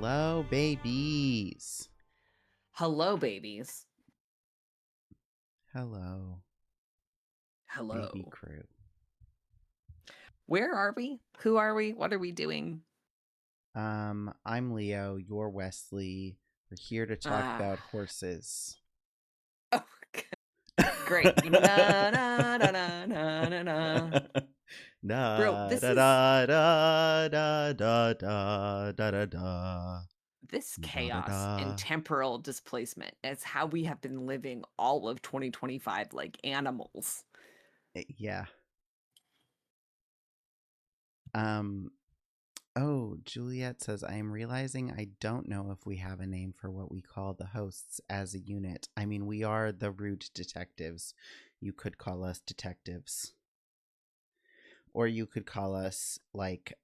Hello, babies. Hello, babies. Hello, baby Hello. crew. Where are we? Who are we? What are we doing? I'm Leo. You're Wesley. We're here to talk Ah, about horses. oh, great. Na, na, na, na, na, na, na. Bro, Da this da is da da da da da da da da this da da chaos and da. temporal displacement. It's how we have been living all of 2025 like animals. Yeah. Um. Oh, Juliet says, I am realizing I don't know if we have a name for what we call the hosts as a unit. I mean, we are the rude detectives. You could call us detectives. Or you could call us like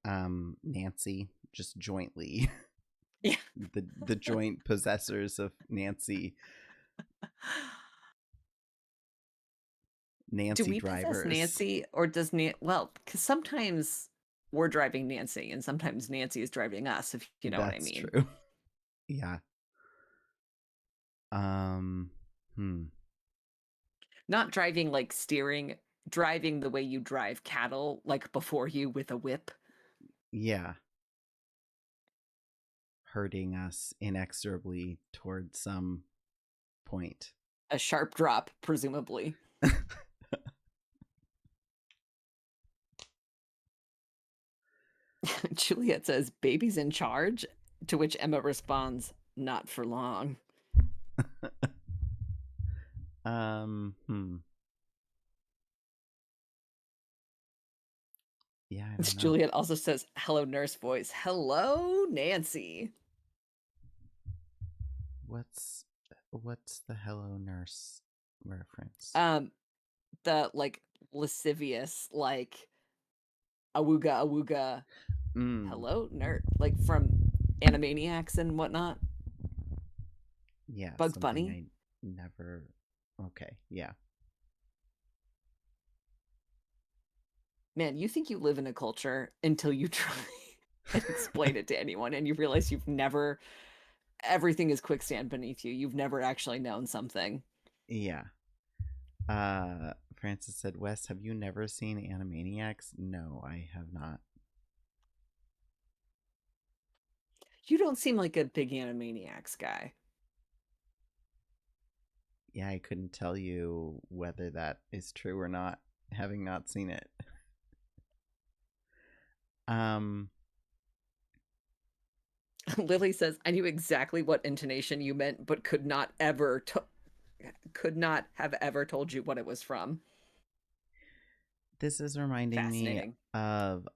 Nancy, just jointly. Yeah. the joint possessors of Nancy. Do Nancy we possess drivers. Nancy or does Nancy? Well, because sometimes we're driving Nancy and sometimes Nancy is driving us, if you know what I That's mean. true. Yeah. Um hmm. Not driving like steering, driving the way you drive cattle, like before you with a whip. Yeah. Hurting us inexorably towards some point. A sharp drop, presumably. Juliet says, "Baby's in charge," to which Emma responds, "Not for long." Hmm. Yeah, I don't know. Juliet also says, "Hello, nurse voice. Hello, Nancy." What's what's the Hello Nurse reference? Um, the like lascivious, like awooga awooga, Mm. hello, nerd, like from Animaniacs and whatnot. Yeah, Bugs something Bunny. I never. Okay, yeah. Man, you think you live in a culture until you try and explain it to anyone and you realize you've never everything is quicksand beneath you. You've never actually known something. Yeah. Francis said, Wes, have you never seen Animaniacs? No, I have not. You don't seem like a big Animaniacs guy. Yeah, I couldn't tell you whether that is true or not, having not seen it. Um, Lily says, "I knew exactly what intonation you meant, but could not have ever told you what it was from." this is reminding me Fascinating. of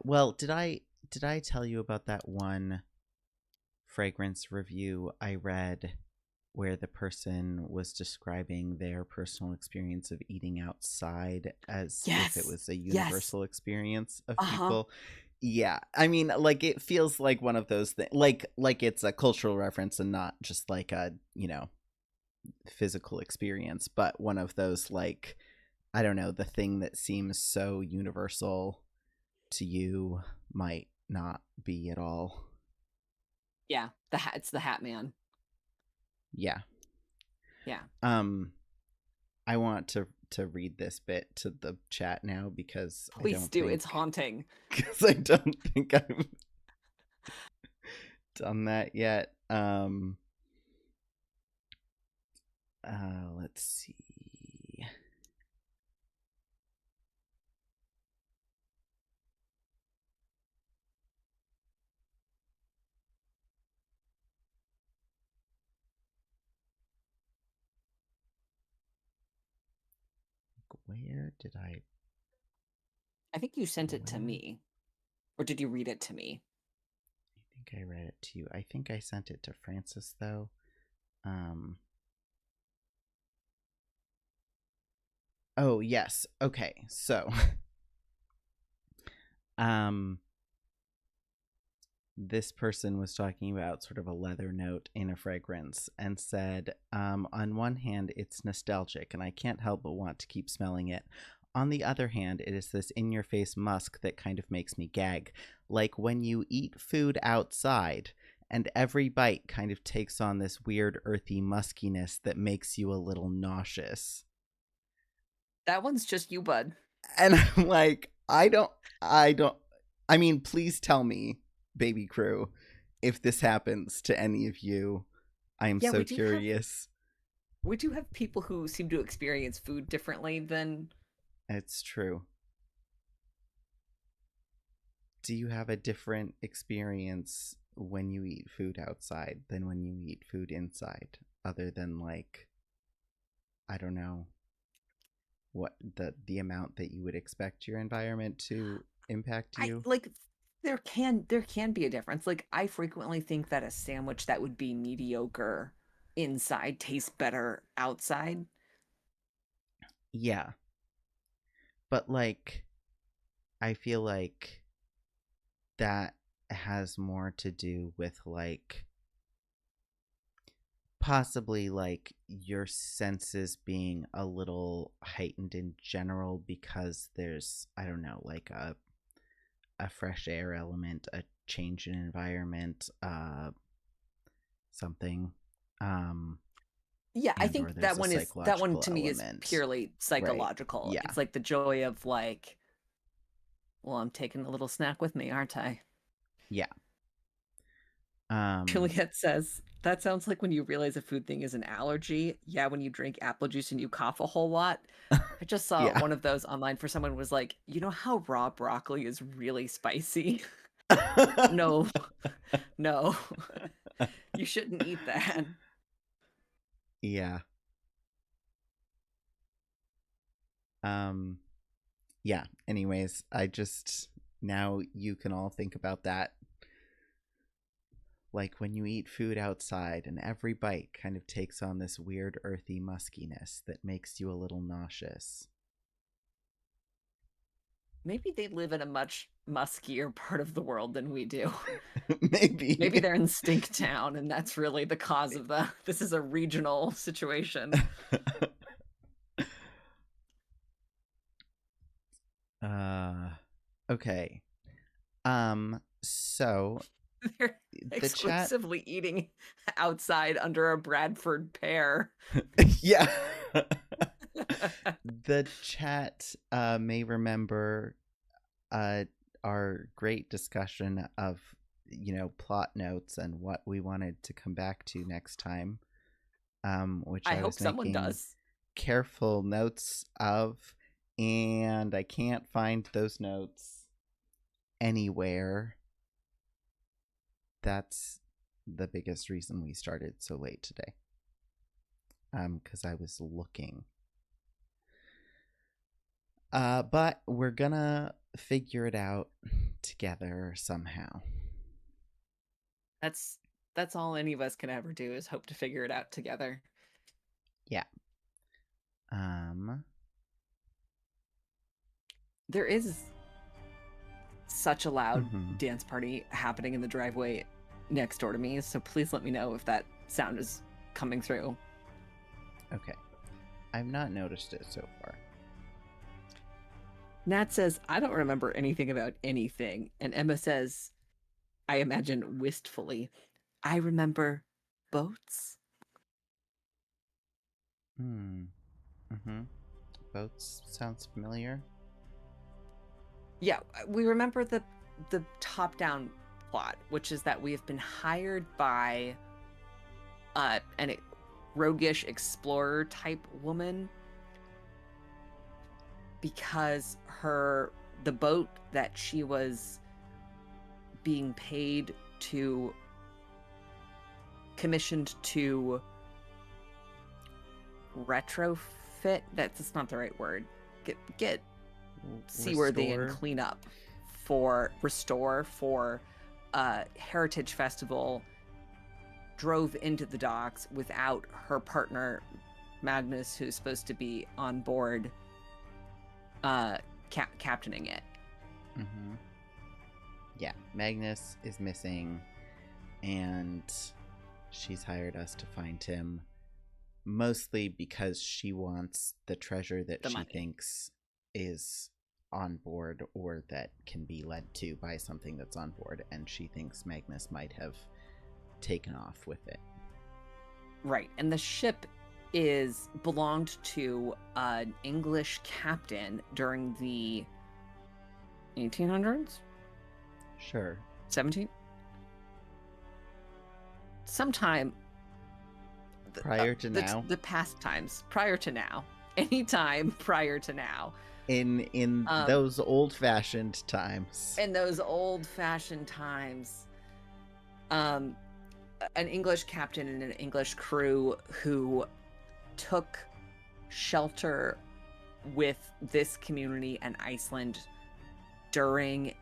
well, did I tell you about that one fragrance review I read where the person was describing their personal experience of eating outside as if it Yes. was a Yes. universal experience of Uh-huh. people. Yeah, I mean, like it feels like one of those things, like it's a cultural reference and not just like a physical experience, but one of those like I don't know, the thing that seems so universal to you might not be at all. Yeah. It's the Hat Man. Yeah. Yeah. Um I want to read this bit to the chat now Please do. It's haunting. because I don't think I've done that yet. Let's see. Where did I I think you sent it to when me. Or did you read it to me? I think I read it to you. I think I sent it to Francis though. Um Oh, yes. Okay. So, um this person was talking about sort of a leather note in a fragrance and said, on one hand, it's nostalgic and I can't help but want to keep smelling it. On the other hand, it is this in your face musk that kind of makes me gag. Like when you eat food outside and every bite kind of takes on this weird earthy muskiness that makes you a little nauseous. That one's just you, bud. And I'm like, I mean, please tell me, baby crew, if this happens to any of you. I am Yeah, so curious. we do have people who seem to experience food differently than. It's true. Do you have a different experience when you eat food outside than when you eat food inside? Other than, like, I don't know, what the amount that you would expect your environment to impact I you? like there can be a difference. Like I frequently think that a sandwich that would be mediocre inside tastes better outside. Yeah. But like I feel like that has more to do with like possibly like your senses being a little heightened in general because there's, I don't know, like a fresh air element, a change in environment, something, um Yeah, I and or think there's a that one psychological to me is element. purely Right. psychological. Yeah. It's like the joy of like, well, I'm taking a little snack with me, aren't I? Yeah. um Juliet says, that sounds like when you realize a food thing is an allergy. Yeah, when you drink apple juice and you cough a whole lot. I just saw yeah. one of those online for someone who was like, you know how raw broccoli is really spicy? No, no, you shouldn't eat that. yeah. um yeah, anyways, I just, now you can all think about that, like when you eat food outside and every bite kind of takes on this weird earthy muskiness that makes you a little nauseous. Maybe they live in a much muskier part of the world than we do. Maybe Maybe. they're in Stinktown and that's really the cause of the this is a regional situation. uh okay. So They're the chat, exclusively eating outside under a Bradford pear. yeah. The chat may remember uh our great discussion of, you know, plot notes and what we wanted to come back to next time, which I I hope was someone making does. careful notes of, and I can't find those notes anywhere. That's the biggest reason we started so late today. Because I was looking. But we're gonna figure it out together somehow. That's that's all any of us can ever do is hope to figure it out together. Yeah. Um. There is such a loud Mhm. dance party happening in the driveway next door to me, so please let me know if that sound is coming through. Okay. I've not noticed it so far. Nat says, I don't remember anything about anything. And Emma says, I imagine wistfully, I remember boats. Hmm. Mhm. Boats sounds familiar. Yeah, we remember the top-down plot, which is that we have been hired by an roguish explorer type woman because the boat that she was being paid to commissioned to retrofit, that's not the right word, get seaworthy and Restore. clean up for restore for heritage festival, drove into the docks without her partner Magnus, who's supposed to be on board, captaining it. Mhm. Yeah, Magnus is missing, and she's hired us to find him, mostly because she wants the treasure that The she money. thinks is on board or that can be led to by something that's on board, and she thinks Magnus might have taken off with it. Right. And the ship belonged to an English captain during the 1800s? Sure. 17? Sometime Prior to now? The past times. Prior to now. Anytime prior to now. In those old-fashioned times. In those old-fashioned times. An English captain and an English crew who took shelter with this community and Iceland during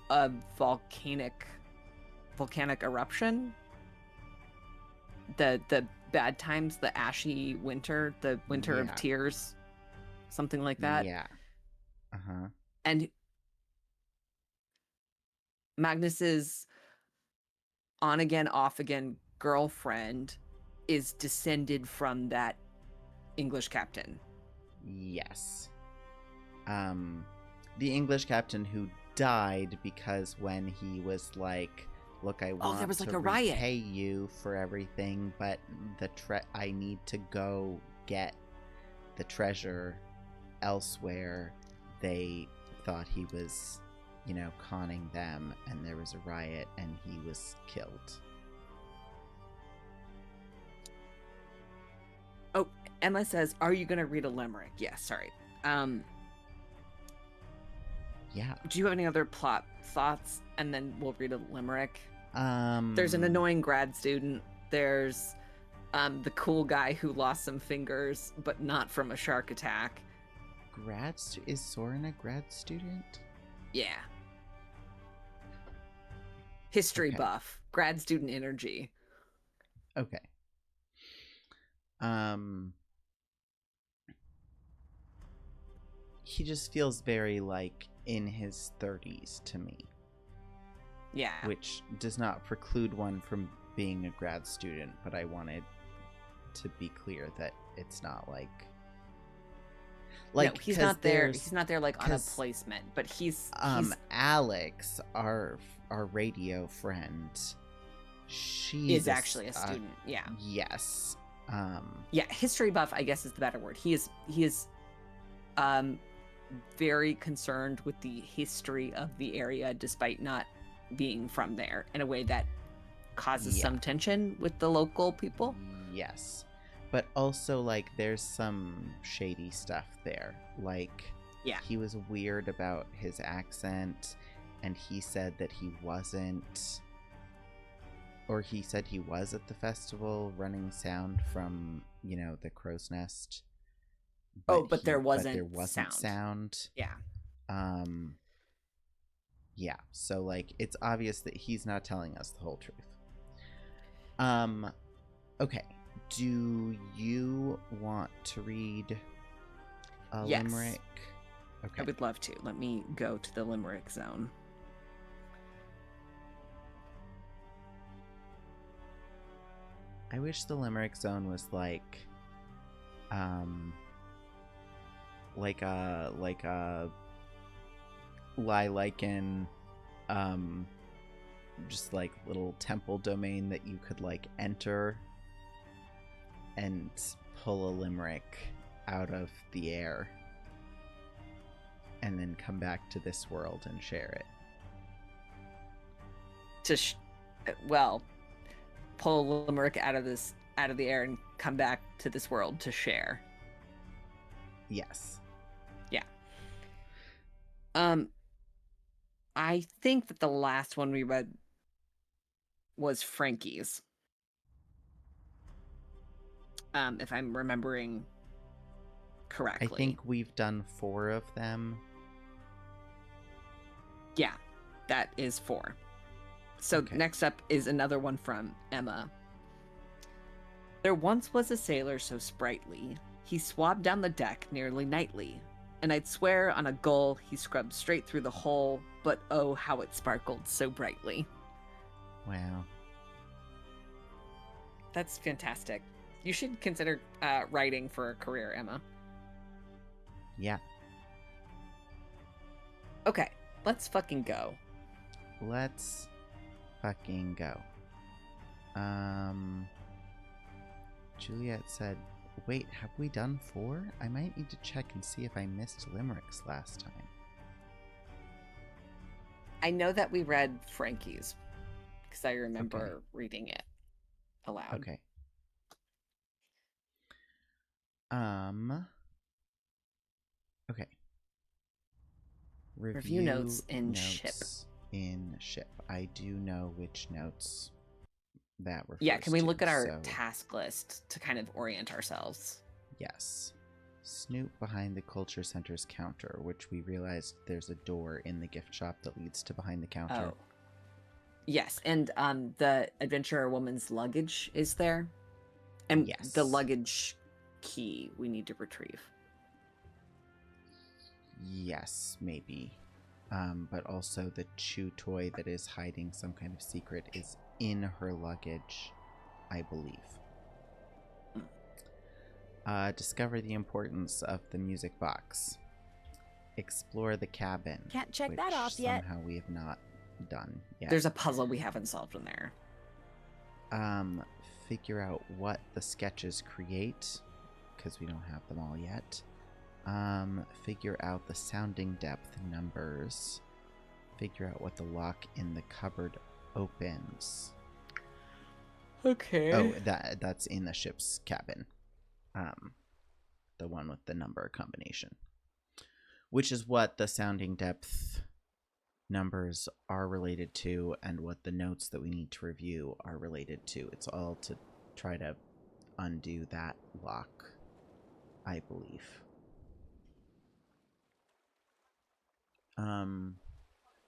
a volcanic eruption. The bad times, the ashy winter, the winter of tears, something like that. Yeah. Uh-huh. And Magnus's on again, off again girlfriend is descended from that English captain. Yes. The English captain who died because when he was like, look, I want there was like to a riot. repay you for everything, but I need to go get the treasure elsewhere. They thought he was, conning them, and there was a riot, and he was killed. Oh, Emma says, "Are you gonna read a limerick?" Yeah, sorry. Yeah. Do you have any other plot thoughts? And then we'll read a limerick. There's an annoying grad student. There's the cool guy who lost some fingers, but not from a shark attack. Is Soren a grad student? Yeah. History buff. Grad student energy. Okay. He just feels very like in his 30s to me. Yeah. Which does not preclude one from being a grad student, but I wanted to be clear that it's not like no, he's not there. He's not there like on a placement, but he's Alex, our radio friend, she is actually a student. Yeah. Yes. Yeah, history buff, I guess, is the better word. He is very concerned with the history of the area, despite not being from there, in a way that causes some tension with the local people. Yes. But also, like, there's some shady stuff there. Like, he was weird about his accent, and he said that he wasn't, or he said he was at the festival running sound from, the crow's nest. But there wasn't sound. Yeah. Yeah, so, like, it's obvious that he's not telling us the whole truth. Okay. Do you want to read a limerick? Okay. I would love to. Let me go to the limerick zone. I wish the limerick zone was like a Lilyken, just like little temple domain that you could like enter and pull a limerick out of the air and then come back to this world and share it. Pull a limerick out of the air and come back to this world to share. Yes. Yeah. I think that the last one we read was Frankie's. If I'm remembering correctly. I think we've done 4 of them. Yeah, that is 4. So Next up is another one from Emma. There once was a sailor so sprightly, he swabbed down the deck nearly nightly, and I'd swear on a gull he scrubbed straight through the hole, but oh, how it sparkled so brightly. Wow. That's fantastic. You should consider writing for a career, Emma. Yeah. Okay, let's fucking go. Let's fucking go. Juliet said, wait, have we done 4? I might need to check and see if I missed limericks last time. I know that we read Frankie's because I remember reading it aloud. Okay. Okay. Review notes in ship. In ship. I do know which notes that refers to. Yeah, can we look at our task list to kind of orient ourselves? Yes. Snoop behind the Culture Center's counter, which we realized there's a door in the gift shop that leads to behind the counter. Oh. Yes, and the adventurer woman's luggage is there. And yes. The luggage key we need to retrieve. Yes, maybe. But also the chew toy that is hiding some kind of secret is in her luggage, I believe. Discover the importance of the music box. Explore the cabin. Can't check that off yet. Somehow we have not done yet. There's a puzzle we haven't solved in there. Figure out what the sketches create, because we don't have them all yet. Figure out the sounding depth numbers. Figure out what the lock in the cupboard opens. Okay. Oh, that's in the ship's cabin. The one with the number combination. Which is what the sounding depth numbers are related to and what the notes that we need to review are related to. It's all to try to undo that lock, I believe.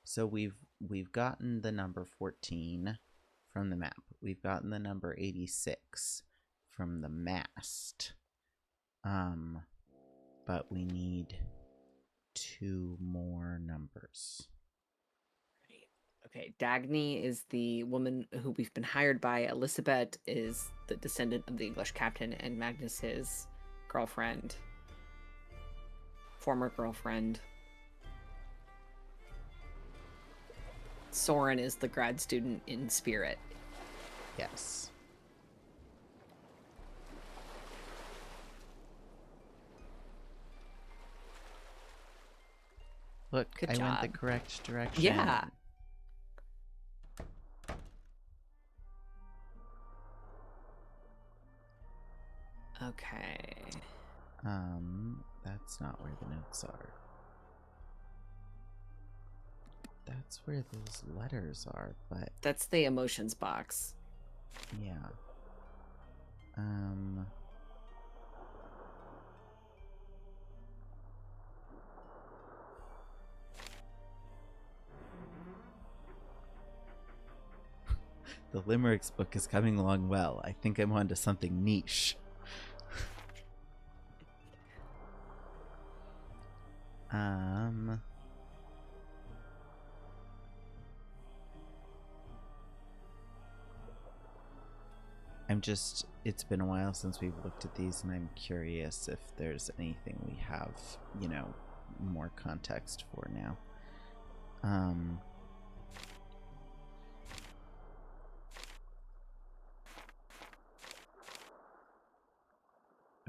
So we've gotten the number 14 from the map. We've gotten the number 86 from the mast. But we need 2 more numbers. Okay, Dagny is the woman who we've been hired by. Elizabeth is the descendant of the English captain, and Magnus's girlfriend. Former girlfriend. Soren is the grad student in spirit. Yes. Look, Good I job. went the correct direction. Yeah. Okay. That's not where the notes are. That's where those letters are, but That's the emotions box. yeah. The limericks book is coming along well. I think I'm onto something niche. It's been a while since we've looked at these, and I'm curious if there's anything we have, more context for now.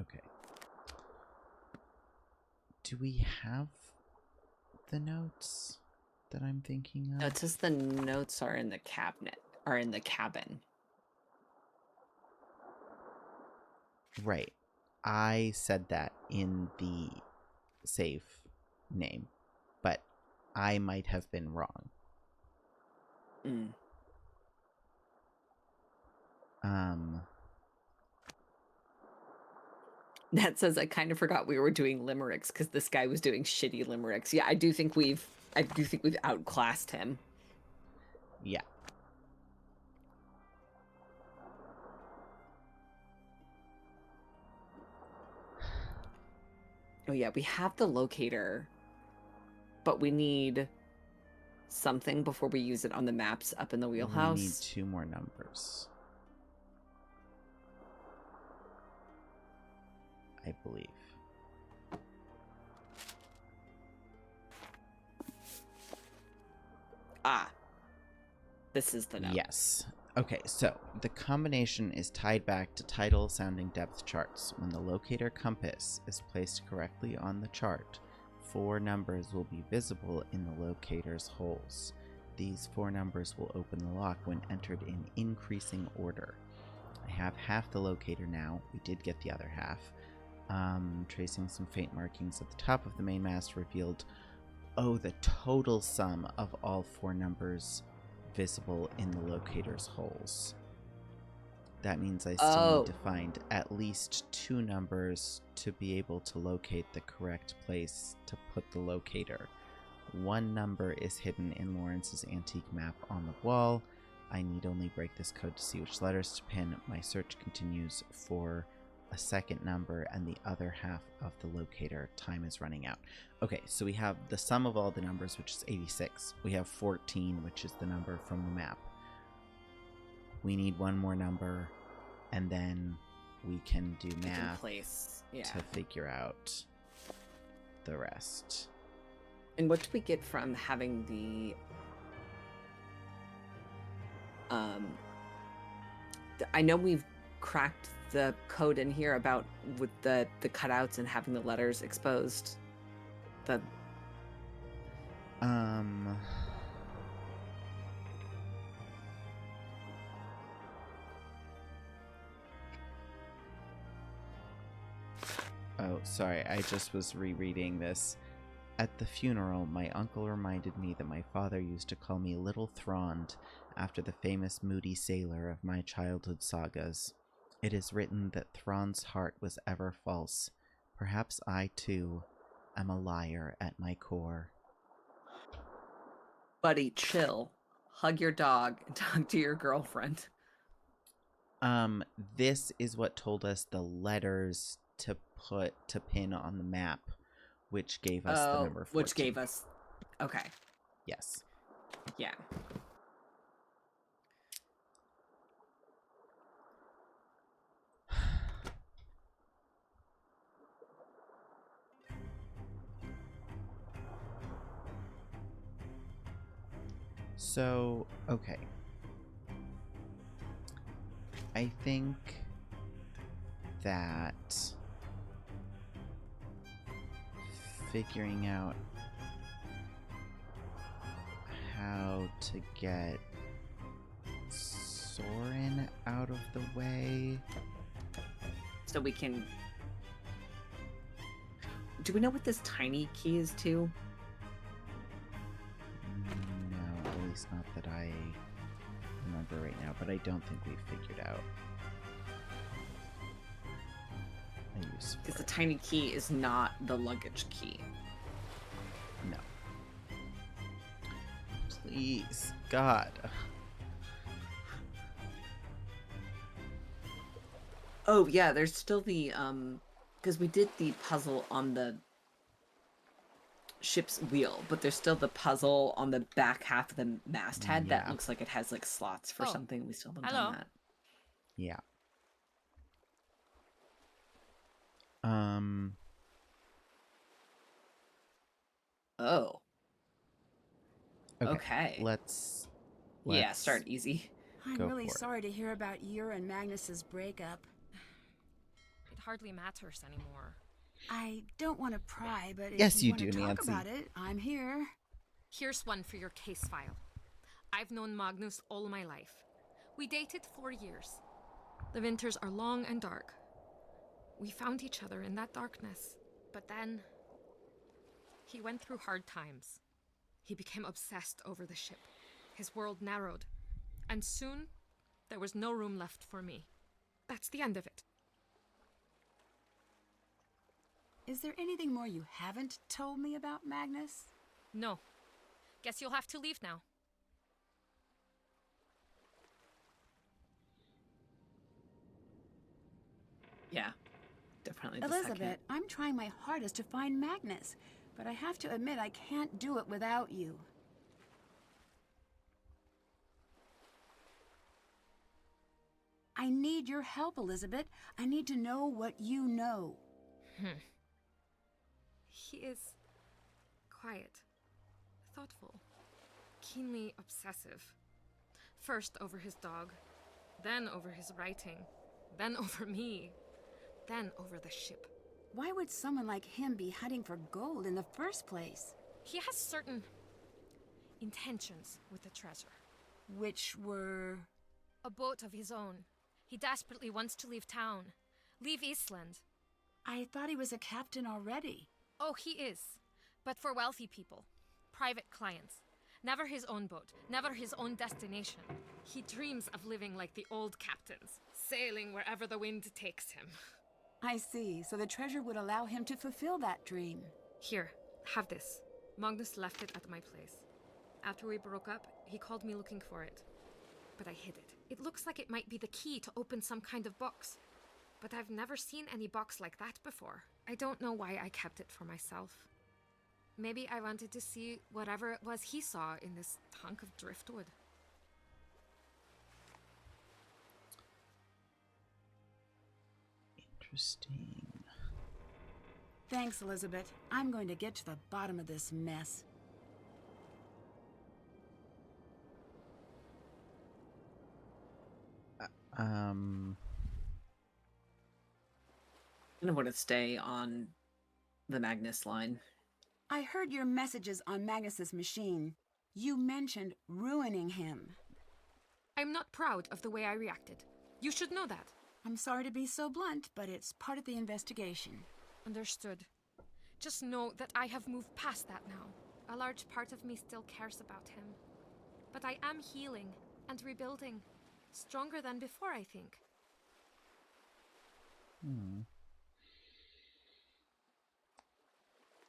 Okay. Do we have the notes that I'm thinking of? No, it says the notes are in the cabinet, are in the cabin. Right. I said that in the save name, but I might have been wrong. That says I kind of forgot we were doing limericks because this guy was doing shitty limericks. Yeah, I do think we've outclassed him. Yeah. Oh yeah, we have the locator, but we need something before we use it on the maps up in the wheelhouse. We need 2 more numbers, I believe. This is the note. Yes. Okay, so the combination is tied back to tidal sounding depth charts. When the locator compass is placed correctly on the chart, 4 numbers will be visible in the locator's holes. These 4 numbers will open the lock when entered in increasing order. I have half the locator now. We did get the other half. Tracing some faint markings at the top of the main mast revealed, the total sum of all 4 numbers visible in the locator's holes. That means I still need to find at least 2 numbers to be able to locate the correct place to put the locator. 1 number is hidden in Lawrence's antique map on the wall. I need only break this code to see which letters to pin. My search continues for a second number and the other half of the locator. Time is running out. Okay, so we have the sum of all the numbers, which is 86. We have 14, which is the number from the map. We need 1 more number, and then we can do math to figure out the rest. And what do we get from having the I know we've cracked the code in here about with the cutouts and having the letters exposed. Oh, sorry, I just was rereading this. At the funeral, my uncle reminded me that my father used to call me Little Thrond, after the famous moody sailor of my childhood sagas. It is written that Thrond's heart was ever false. Perhaps I, too, am a liar at my core. Buddy, chill. Hug your dog and talk to your girlfriend. This is what told us the letters to pin on the map, which gave us the number 14. Which gave us... Okay. Yes. Yeah. So, okay. I think that figuring out how to get Soren out of the way. So we can... Do we know what this tiny key is to? No, at least not that I remember right now, but I don't think we've figured out a use for Because the it. tiny key is not the luggage key. No. Please, God. Oh, yeah, there's still the, because we did the puzzle on the ship's wheel, but there's still the puzzle on the back half of the masthead that looks like it has, like, slots for something. We still haven't done that. Yeah. Oh. Okay. Let's yeah, start easy. I'm really sorry to hear about your and Magnus's breakup. It hardly matters anymore. I don't want to pry, but if yes, you you want do, to talk Nancy. about it, I'm here. Here's one for your case file. I've known Magnus all my life. We dated 4 years. The winters are long and dark. We found each other in that darkness. But then, he went through hard times. He became obsessed over the ship. His world narrowed. And soon, there was no room left for me. That's the end of it. Is there anything more you haven't told me about Magnus? No. Guess you'll have to leave now. Yeah, definitely. Elizabeth, I'm trying my hardest to find Magnus, but I have to admit I can't do it without you. I need your help, Elizabeth. I need to know what you know. He is quiet, thoughtful, keenly obsessive. First over his dog, then over his writing, then over me, then over the ship. Why would someone like him be hunting for gold in the first place? He has certain intentions with the treasure. Which were... A boat of his own. He desperately wants to leave town. Leave Eastland. I thought he was a captain already. Oh, he is. But for wealthy people. Private clients. Never his own boat. Never his own destination. He dreams of living like the old captains. Sailing wherever the wind takes him. I see. So the treasure would allow him to fulfill that dream. Here, have this. Magnus left it at my place. After we broke up, he called me looking for it. But I hid it. It looks like it might be the key to open some kind of box. But I've never seen any box like that before. I don't know why I kept it for myself. Maybe I wanted to see whatever it was he saw in this hunk of driftwood. Interesting. Thanks, Elizabeth. I'm going to get to the bottom of this mess. I want to stay on the Magnus line. I heard your messages on Magnus's machine. You mentioned ruining him. I'm not proud of the way I reacted. You should know that. I'm sorry to be so blunt, but it's part of the investigation. Understood. Just know that I have moved past that now. A large part of me still cares about him. But I am healing and rebuilding. Stronger than before, I think.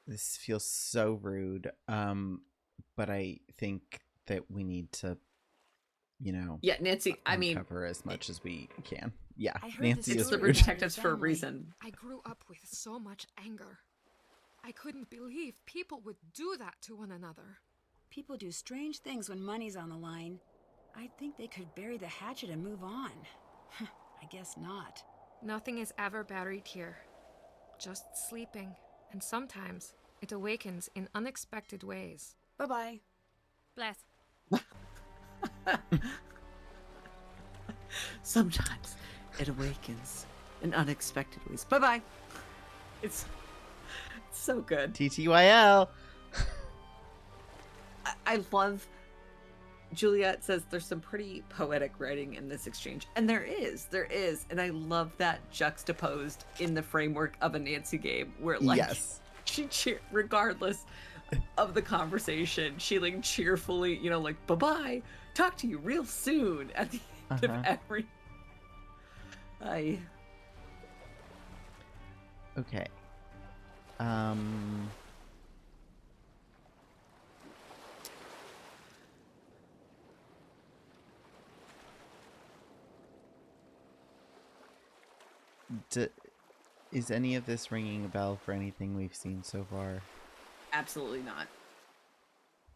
This feels so rude. But I think that we need to, Yeah, Nancy, I mean, cover as much as we can. Yeah, I heard Nancy this it's is the story rude. about detectives your for a family. reason. I grew up with so much anger. I couldn't believe people would do that to one another. People do strange things when money's on the line. I think they could bury the hatchet and move on. I guess not. Nothing is ever buried here. Just sleeping. And sometimes it awakens in unexpected ways. Bye-bye. Bless. Sometimes it awakens in unexpected ways. Bye-bye. It's so good. TTYL. I love Juliet says there's some pretty poetic writing in this exchange. And there is. And I love that juxtaposed in the framework of a Nancy game where Yes. she regardless of the conversation, she cheerfully, bye-bye, talk to you real soon at the end of every... Okay. Is any of this ringing a bell for anything we've seen so far? Absolutely not.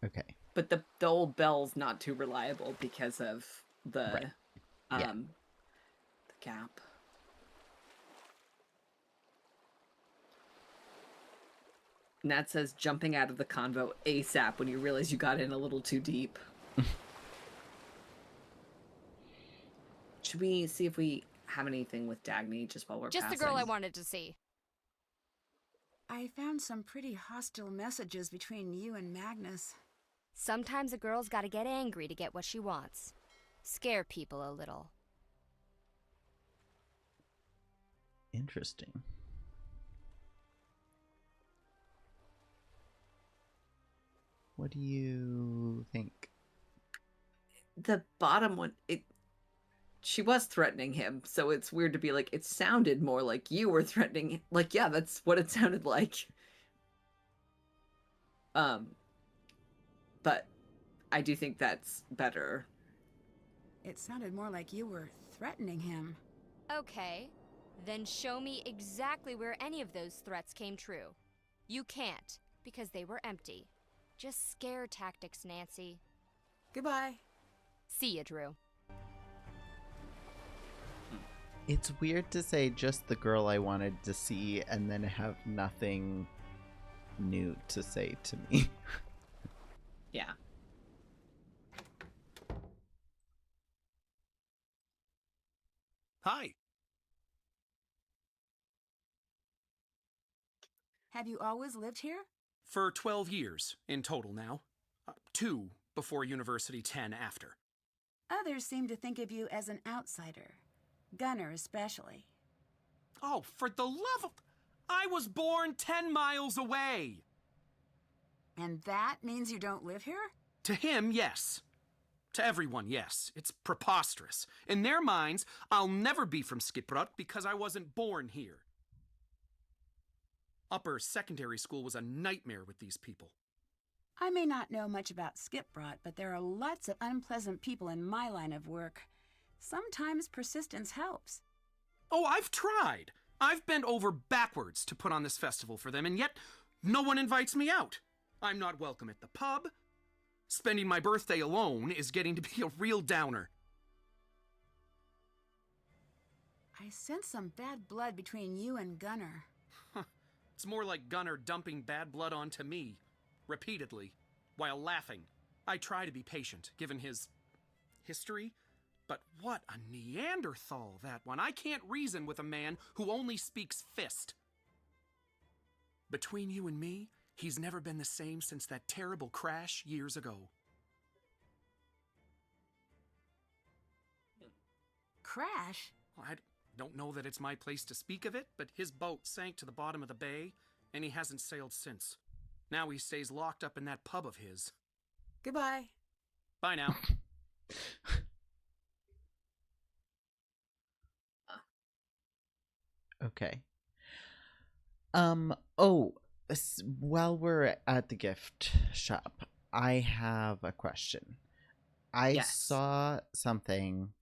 Okay. But the old bell's not too reliable because of the Right. Yeah. the gap. Nat says jumping out of the convo ASAP when you realize you got in a little too deep. Should we see if we have anything with Dagny just while we're Just passing? the girl I wanted to see. I found some pretty hostile messages between you and Magnus. Sometimes a girl's gotta get angry to get what she wants. Scare people a little. Interesting. What do you think? The bottom one, she was threatening him, so it's weird to be like, it sounded more like you were threatening him. Like, yeah, that's what it sounded like. But I do think that's better. It sounded more like you were threatening him. Okay, then show me exactly where any of those threats came true. You can't, because they were empty. Just scare tactics, Nancy. Goodbye. See ya, Drew. It's weird to say just the girl I wanted to see and then have nothing new to say to me. Yeah. Hi. Have you always lived here? For 12 years in total now. 2 before university, 10 after. Others seem to think of you as an outsider. Gunnar especially. Oh, for the love of... I was born 10 miles away! And that means you don't live here? To him, yes. To everyone, yes. It's preposterous. In their minds, I'll never be from Skipbrot because I wasn't born here. Upper secondary school was a nightmare with these people. I may not know much about Skipbrot, but there are lots of unpleasant people in my line of work. Sometimes persistence helps. Oh, I've tried. I've bent over backwards to put on this festival for them, and yet no one invites me out. I'm not welcome at the pub. Spending my birthday alone is getting to be a real downer. I sense some bad blood between you and Gunnar. It's more like Gunnar dumping bad blood onto me, repeatedly, while laughing. I try to be patient, given his history, but what a Neanderthal, that one. I can't reason with a man who only speaks fist. Between you and me, he's never been the same since that terrible crash years ago. Crash? I don't know that it's my place to speak of it, but his boat sank to the bottom of the bay, and he hasn't sailed since. Now he stays locked up in that pub of his. Goodbye. Bye now. Okay. While we're at the gift shop, I have a question. I Yes. saw something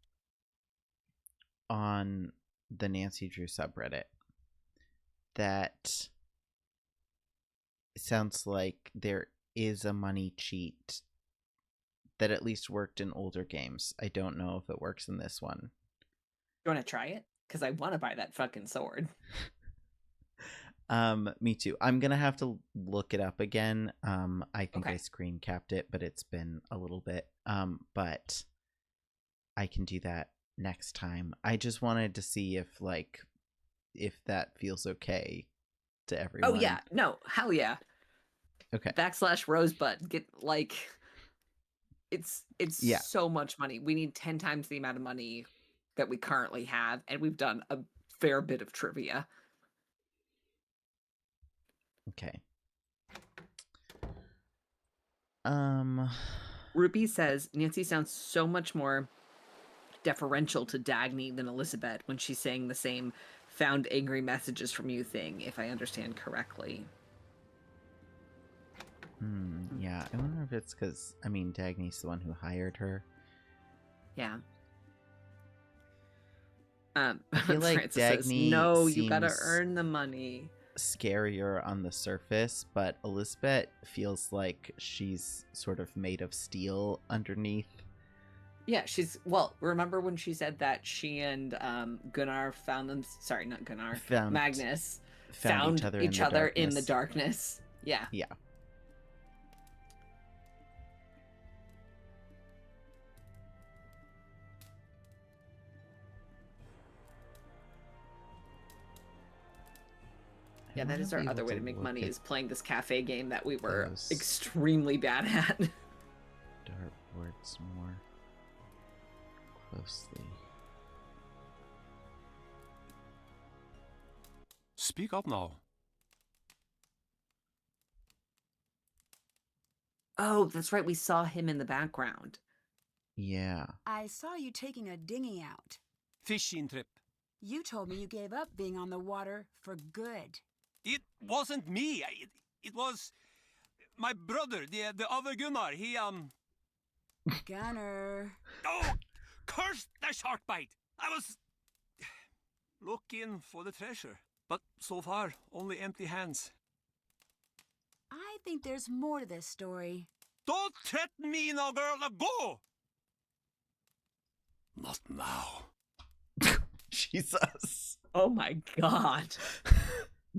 on the Nancy Drew subreddit that sounds like there is a money cheat that at least worked in older games. I don't know if it works in this one. You want to try it? Because I want to buy that fucking sword. Me too. I'm gonna have to look it up again. I think I Okay. screen capped it, but it's been a little bit. But I can do that next time. I just wanted to see if that feels okay to everyone. Oh yeah, no, hell yeah. Okay. /Rosebud. Get like, it's Yeah. so much money. We need 10 times the amount of money that we currently have, and we've done a fair bit of trivia. Okay. Ruby says Nancy sounds so much more deferential to Dagny than Elizabeth when she's saying the same "found angry messages from you" thing, if I understand correctly. Yeah, I wonder if it's because, Dagny's the one who hired her. Yeah. I feel like Francis says, Dagny no, you gotta seems earn the money. scarier on the surface, but Elizabeth feels like she's sort of made of steel underneath. Yeah, remember when she said that she and Gunnar found them, sorry, not Gunnar, Magnus found each other in the darkness. Yeah. Yeah. Yeah, that is our other way to make money, is playing this cafe game that we were those extremely bad at. Dartboards more closely. Speak up now. Oh, that's right. We saw him in the background. Yeah. I saw you taking a dinghy out. Fishing trip. You told me you gave up being on the water for good. It wasn't me. It was my brother, the other Gunnar. He Gunnar. Oh, curse the shark bite! I was looking for the treasure, but so far only empty hands. I think there's more to this story. Don't threaten me now, girl. Now go. Not now. Jesus. Oh my god.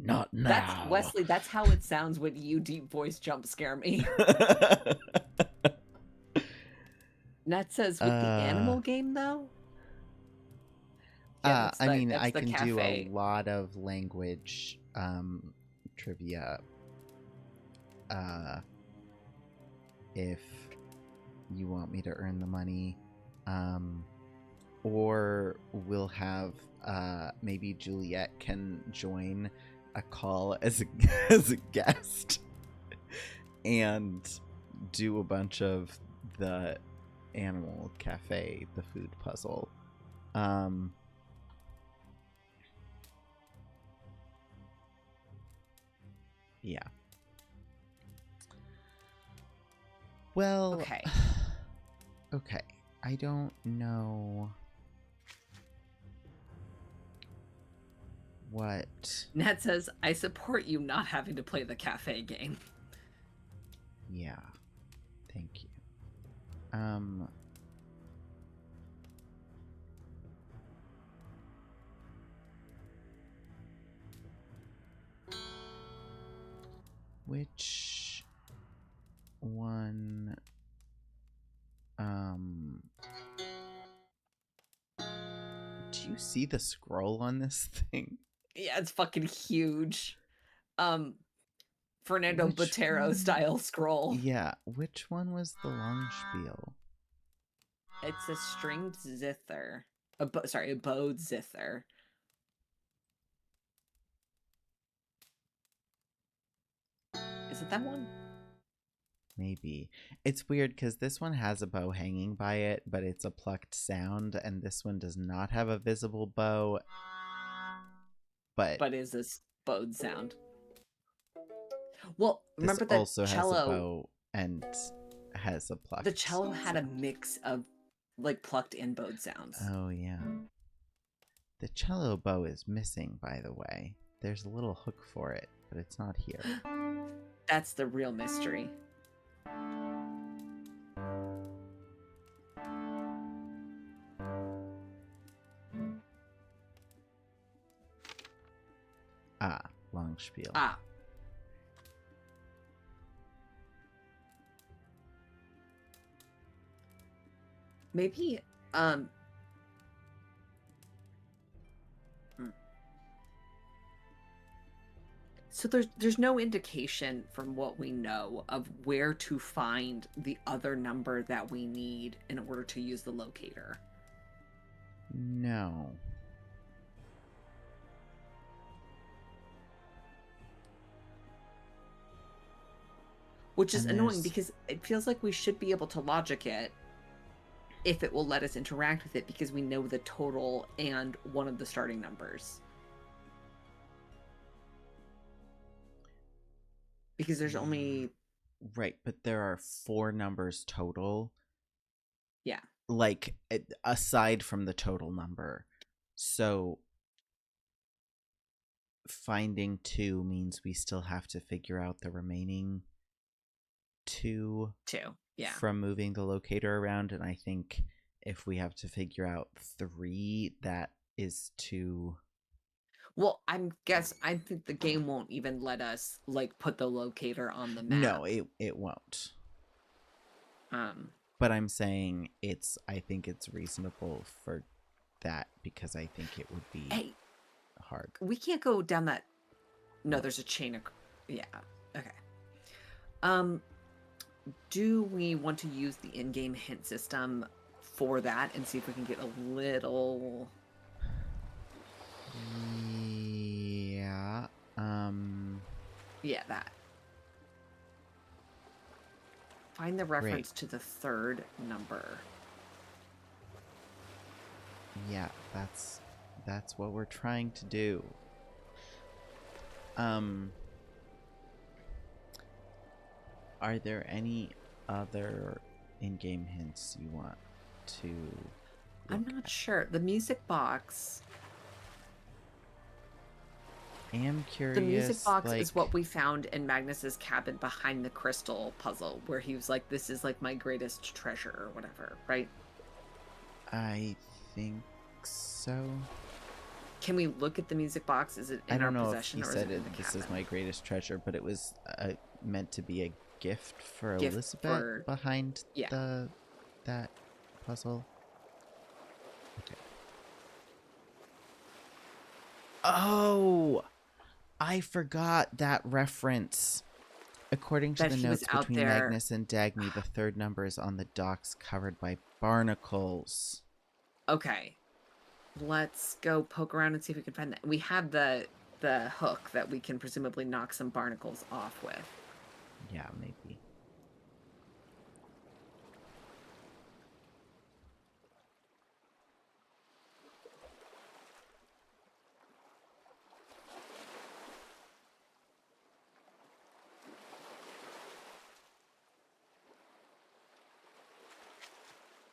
Not now. That's Wesley, that's how it sounds when you deep voice jump scare me. Nat says, with the animal game though? Yeah, I mean, that's I the can do a cafe. lot of language trivia if you want me to earn the money. Or we'll have maybe Juliet can join a call as a, as a guest and do a bunch of the Animal Cafe, the food puzzle. Yeah. Well, Okay. okay. I don't know what. Ned says, I support you not having to play the cafe game. Yeah. Thank you. Which one? Do you see the scroll on this thing? Yeah, it's fucking huge. Fernando Which Botero one? style scroll. Yeah, which one was the long spiel? It's a stringed zither. A bowed zither. Is it that one? Maybe. It's weird because this one has a bow hanging by it, but it's a plucked sound, and this one does not have a visible bow. But is this bowed sound? Well, this remember the also has a cello. bow and has a plucked. The cello had a mix of like plucked and bowed sounds. Oh yeah. The cello bow is missing, by the way. There's a little hook for it, but it's not here. That's the real mystery. Ah, long spiel. Ah. Maybe, So there's no indication from what we know of where to find the other number that we need in order to use the locator. No. Which is And annoying there's- because it feels like we should be able to logic it if it will let us interact with it because we know the total and one of the starting numbers. Because there's only... Right, but there are 4 numbers total. Yeah. Like, aside from the total number. So, finding 2 means we still have to figure out the remaining 2 Yeah. from moving the locator around. And I think if we have to figure out 3, that is too... Well, I think the game won't even let us like put the locator on the map. No, it won't. But I'm saying I think it's reasonable for that because I think it would be hard. We can't go down that. No, there's a chain of. Yeah. Okay. Do we want to use the in-game hint system for that and see if we can get a little? Yeah. Yeah, that. Find the reference to the third number. Yeah, that's what we're trying to do. Are there any other in-game hints you want to I'm not sure. The music box. I am curious. The music box like, is what we found in Magnus's cabin behind the crystal puzzle, where he was like, "This is like my greatest treasure" or whatever, right? I think so. Can we look at the music box? Is it in I don't our know if possession he or is said it in the this cabin? is my greatest treasure, but it was meant to be a gift for Gift Elizabeth for- behind Yeah. that puzzle. Okay. Oh, I forgot that reference. According to That the he was notes out between there. Magnus and Dagny, the third number is on the docks covered by barnacles. Okay. Let's go poke around and see if we can find that. We have the hook that we can presumably knock some barnacles off with. Yeah, maybe.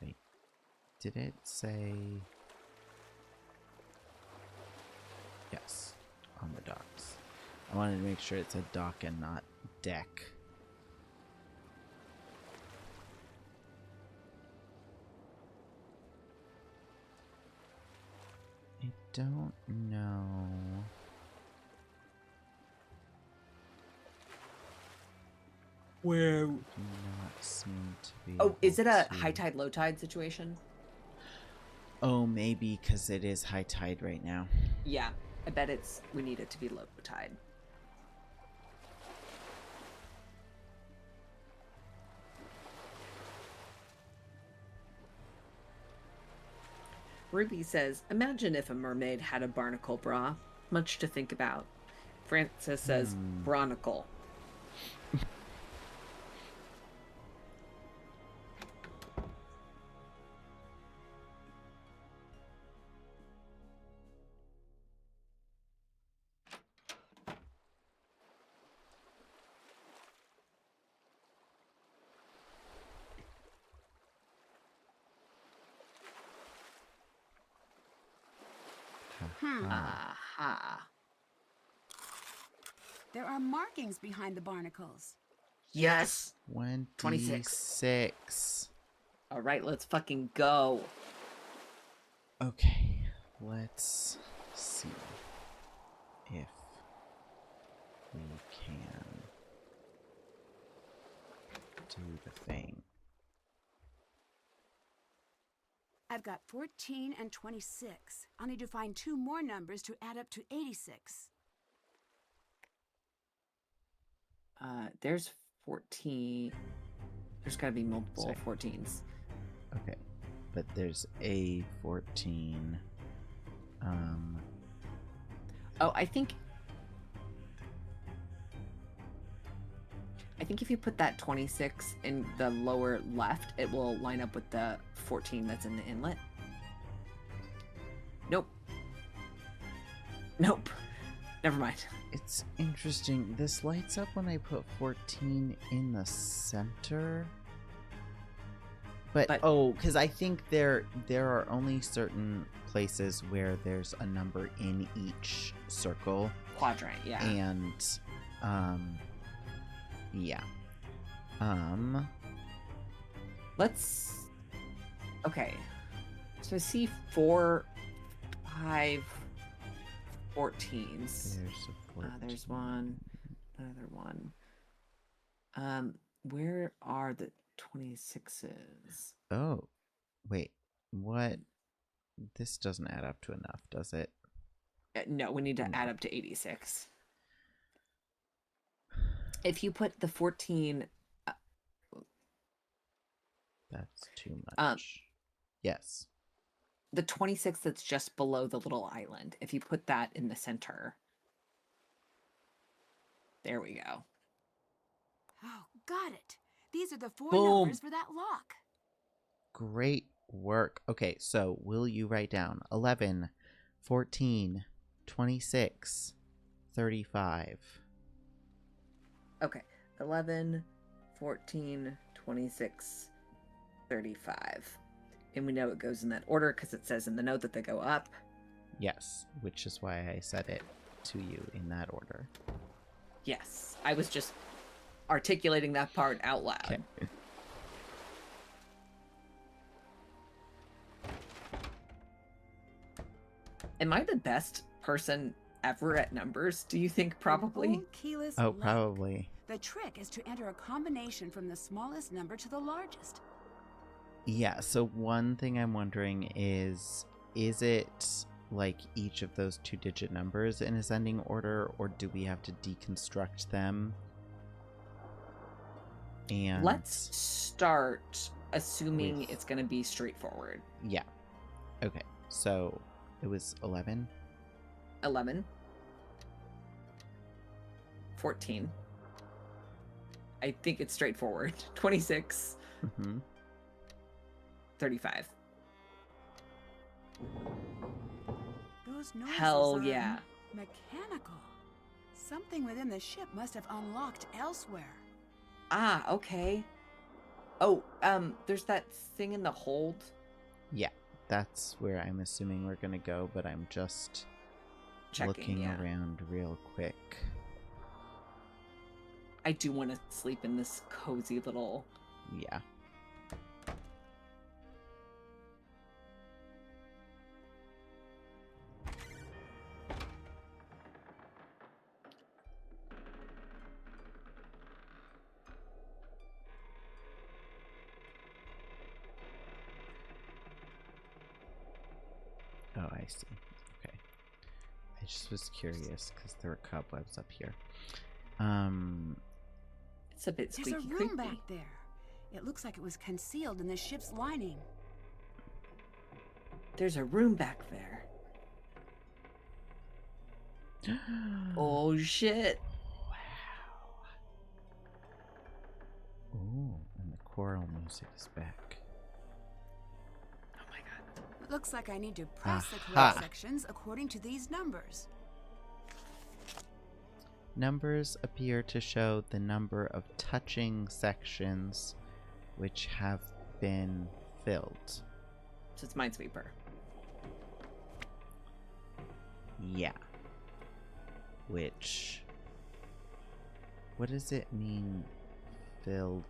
Wait, did it say... Yes, on the docks. I wanted to make sure it said dock and not deck. I don't know. Where? Do not seem to be. Oh, is it able a to- high tide, low tide situation? Oh, maybe because it is high tide right now. Yeah, I bet we need it to be low tide. Ruby says, imagine if a mermaid had a barnacle bra. Much to think about. Francis says, bronicle. Aha. There are markings behind the barnacles. Yes. 26. All right, let's fucking go. Okay, let's see if we can do the thing. I've got 14 and 26. I'll need to find 2 more numbers to add up to 86. There's 14. There's got to be multiple Sorry. 14s. Okay, but there's a 14. Oh, I think if you put that 26 in the lower left, it will line up with the 14 that's in the inlet. Nope. Nope. Never mind. It's interesting. This lights up when I put 14 in the center. But oh, because I think there are only certain places where there's a number in each circle. Quadrant, yeah. And yeah. Let's. Okay. So I see 4, 5, 14s. There's a 14. There's one. Another one. Where are the 26s? Oh, wait. What? This doesn't add up to enough, does it? No, we need to add up to 86. If you put the 14... That's too much. Yes. The 26 that's just below the little island. If you put that in the center. There we go. Oh, got it. These are the 4 Boom. numbers for that lock. Great work. Okay, so will you write down 11, 14, 26, 35? Okay. 11, 14, 26, 35. And we know it goes in that order because it says in the note that they go up. Yes, which is why I said it to you in that order. Yes. I was just articulating that part out loud. Okay. Am I the best person ever at numbers? Do you think probably? Old keyless Oh, lock. probably. The trick is to enter a combination from the smallest number to the largest. Yeah, so one thing I'm wondering is it like each of those 2-digit numbers in ascending order, or do we have to deconstruct them? And Let's start assuming with- it's going to be straightforward. yeah. Okay. So it was 11. 11. 14. I think it's straightforward. 26. Mm-hmm. 35. Those noises Hell are yeah. mechanical. Something within the ship must have unlocked elsewhere. Ah, okay. Oh, there's that thing in the hold. Yeah, that's where I'm assuming we're gonna go, but I'm just Checking, looking yeah. around real quick. I do want to sleep in this cozy little... Yeah. Oh, I see. Okay. I just was curious because there were cobwebs up here. It's a bit There's squeaky a room creepy. back there. It looks like it was concealed in the ship's lining. There's a room back there. Oh, shit. Ooh, and the choral music is back. Oh, my God. Looks like I need to press the Aha. correct sections according to these numbers. Numbers appear to show the number of touching sections which have been filled. So it's Minesweeper. Yeah. Which... what does it mean, filled,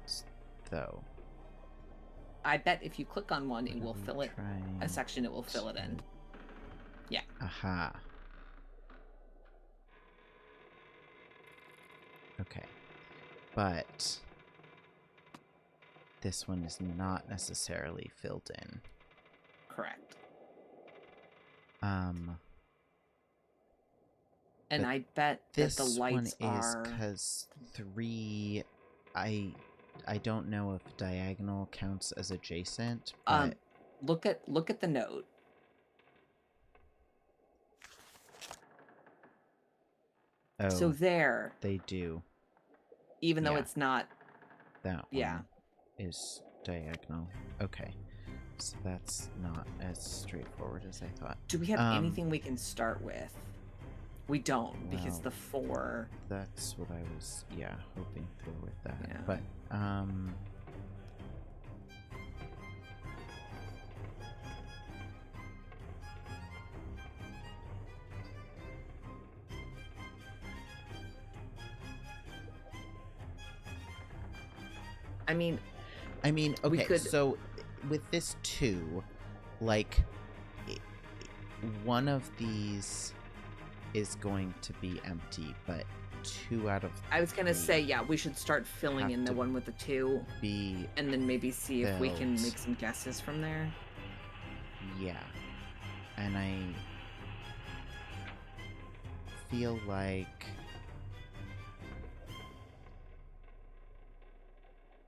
though? I bet if you click on one, it will What are we fill it. trying A section, it will fill it in. to- Yeah. Aha. Okay. But this one is not necessarily filled in. Correct. Um, And But I bet that this the one lights is are... because 3. I don't know if diagonal counts as adjacent, but look at the note. oh, So there, they do. even though yeah. it's not... That one Yeah. is diagonal. Okay. So that's not as straightforward as I thought. Do we have Um, anything we can start with? We don't, because well, the 4... That's what I was, hoping for with that. Yeah. But, I mean, we okay, could- so with this 2, like, one of these is going to be empty, but 2 out of I was gonna 3 say, yeah, we should start filling have in the to one with the 2, be, and then maybe see if we can filled. make some guesses from there. yeah. And I feel like...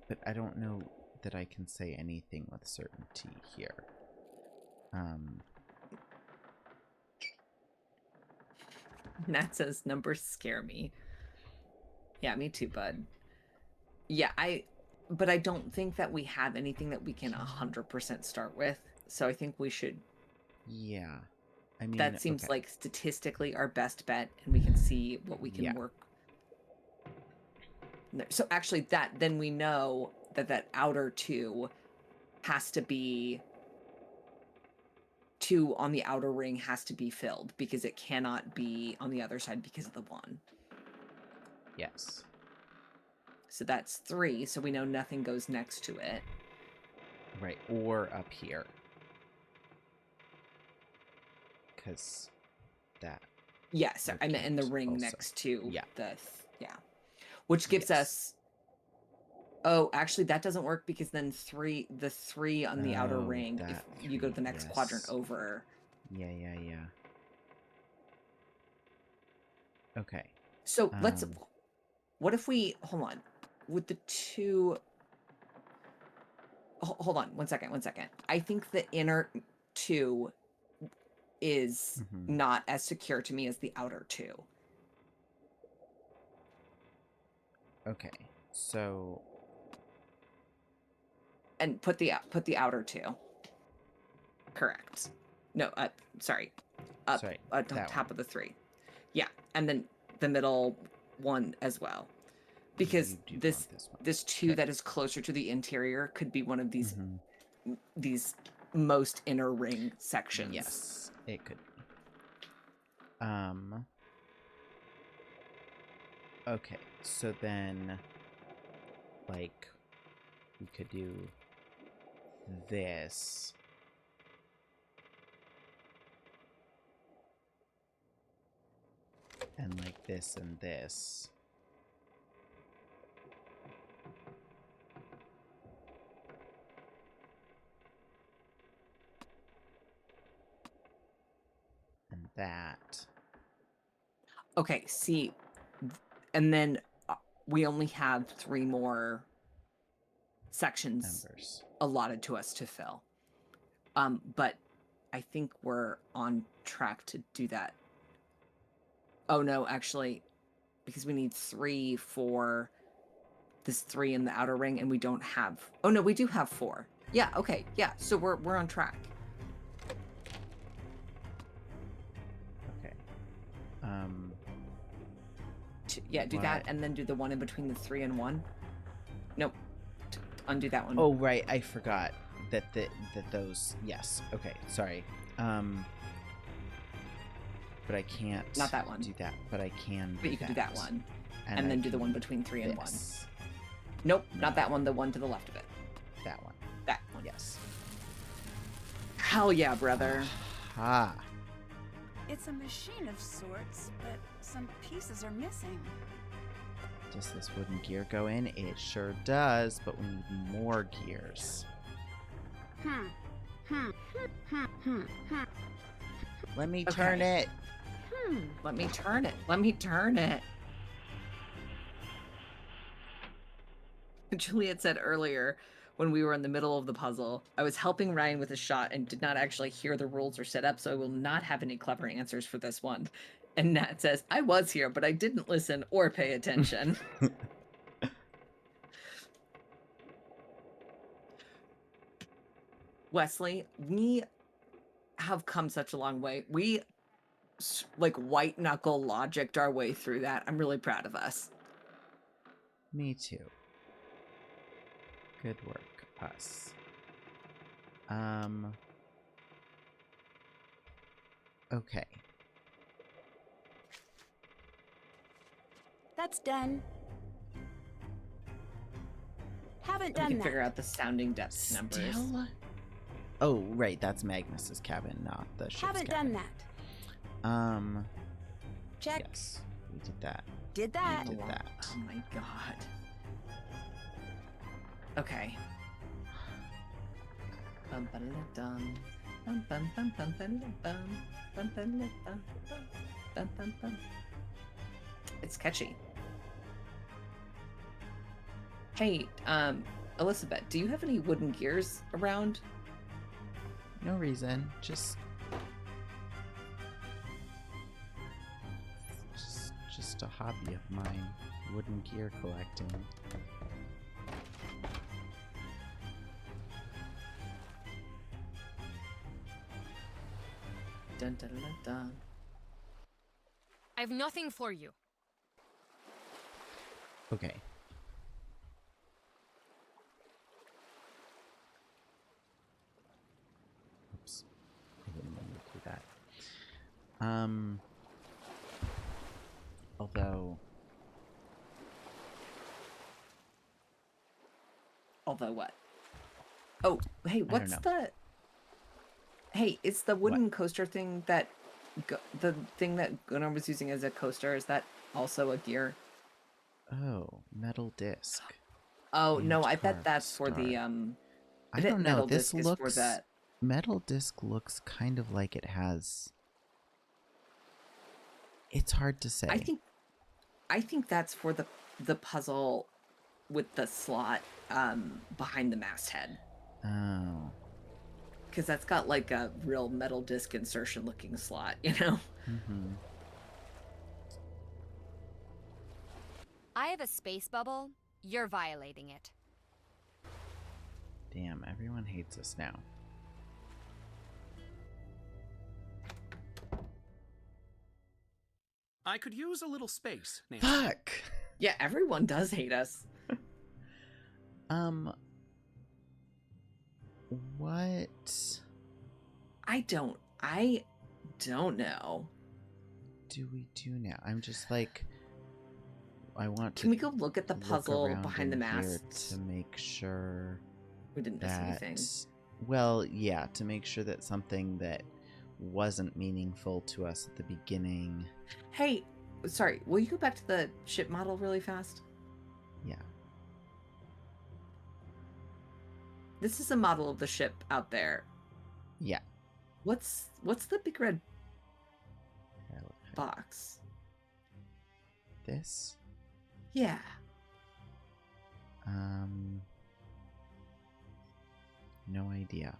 but I don't know that I can say anything with certainty here. Nat says numbers scare me. Yeah, me too, bud. Yeah, but I don't think that we have anything that we can 100% start with. So I think we should... Yeah. I mean, that seems okay. like statistically our best bet, and we can see what we can Yeah. work. So actually, then we know that outer 2 has to be... 2 on the outer ring has to be filled, because it cannot be on the other side because of the 1. Yes. So that's 3, so we know nothing goes next to it. Right. Or up here. Because that... Yes, I meant in the Locates ring also. next to Yeah. yeah. Which gives Yes. us... Oh, actually, that doesn't work, because then the 3 on the outer Oh, ring, that if you go to the 3, next quadrant yes. over, Yeah. Okay. So let's. Um, What if we hold on with the two? Hold on, 1 second. 1 second. I think the inner two is mhm. not as secure to me as the outer two. Okay. So, And put the outer two. Correct. No, sorry. Up sorry, on that top one. of the 3. Yeah, and then the middle one as well. Because You do this want this one. this 2 Okay. that is closer to the interior could be one of Mhm. these most inner ring sections. Yes, it could be. Okay, so then, like, we could do this. And like this and this. And that. Okay, see, and then we only have 3 more sections Numbers. allotted to us to fill. But I think we're on track to do that. Oh no, actually, because we need 3 for this 3 in the outer ring, and we don't have. Oh no, we do have 4. Yeah, okay, yeah. So we're on track. Okay. Yeah, do that, What? and then do the one in between the 3 and 1. Nope. Undo that one. Oh right, I forgot that those. Yes. Okay. Sorry. But I can't. Not that one. Do that. But I can. But you can do that one, and I then do the can one between 3 and 1. this. Nope, not No. that one. The one to the left of it. That one. That one. Yes. Hell yeah, brother. Ah. It's a machine of sorts, but some pieces are missing. Does this wooden gear go in? It sure does, but we need more gears. Let me turn Okay. it. Let me turn it. Let me turn it. Juliet said earlier, when we were in the middle of the puzzle, I was helping Ryan with a shot and did not actually hear the rules are set up, so I will not have any clever answers for this one. And Nat says, I was here, but I didn't listen or pay attention. Wesley, we have come such a long way. We like white knuckle logicked our way through that. I'm really proud of us. Me too. Good work, us. Okay. That's done. Haven't We done can that. figure out the sounding depth numbers. Still? Oh, right. That's Magnus's cabin, not the ship's Haven't cabin. done that. Check. Yes, we did that. Did that. We did that. Oh my god. Okay. Bum, ba-da-da-dum. Bum, bum, bum, bum, ba-da-da-bum. Bum, ba-da-da-bum. Bum, bum, bum. It's catchy. Hey, Elizabeth, do you have any wooden gears around? No reason. Just a hobby of mine. Wooden gear collecting. Dun, dun, dun, dun. I've nothing for you. Okay. Oops. I didn't mean to do that. Although what? Oh, hey, what's know. the... Hey, it's the wooden coaster thing that... the thing that Gunnar was using as a coaster, is that also a gear? Oh, metal disc. Oh, no, I bet carved that's for the, star. I bet don't know. metal This disc is for looks. that. Metal disc looks kind of like it has. It's hard to say. I think I think that's for the puzzle with the slot behind the masthead. Oh. Because that's got like a real metal disc insertion looking slot, you know? Mm-hmm. I have a space bubble. You're violating it. Damn, everyone hates us now. I could use a little space, Nancy. Fuck! Yeah, everyone does hate us. What I don't know. do we do now? I'm just like, I want to Can we go look at the look puzzle around behind the in here mast? to make sure We didn't miss that, anything. well, yeah, to make sure that something that wasn't meaningful to us at the beginning. Hey, sorry, will you go back to the ship model really fast? Yeah. This is a model of the ship out there. Yeah. What's the big red box? This? Yeah. No idea.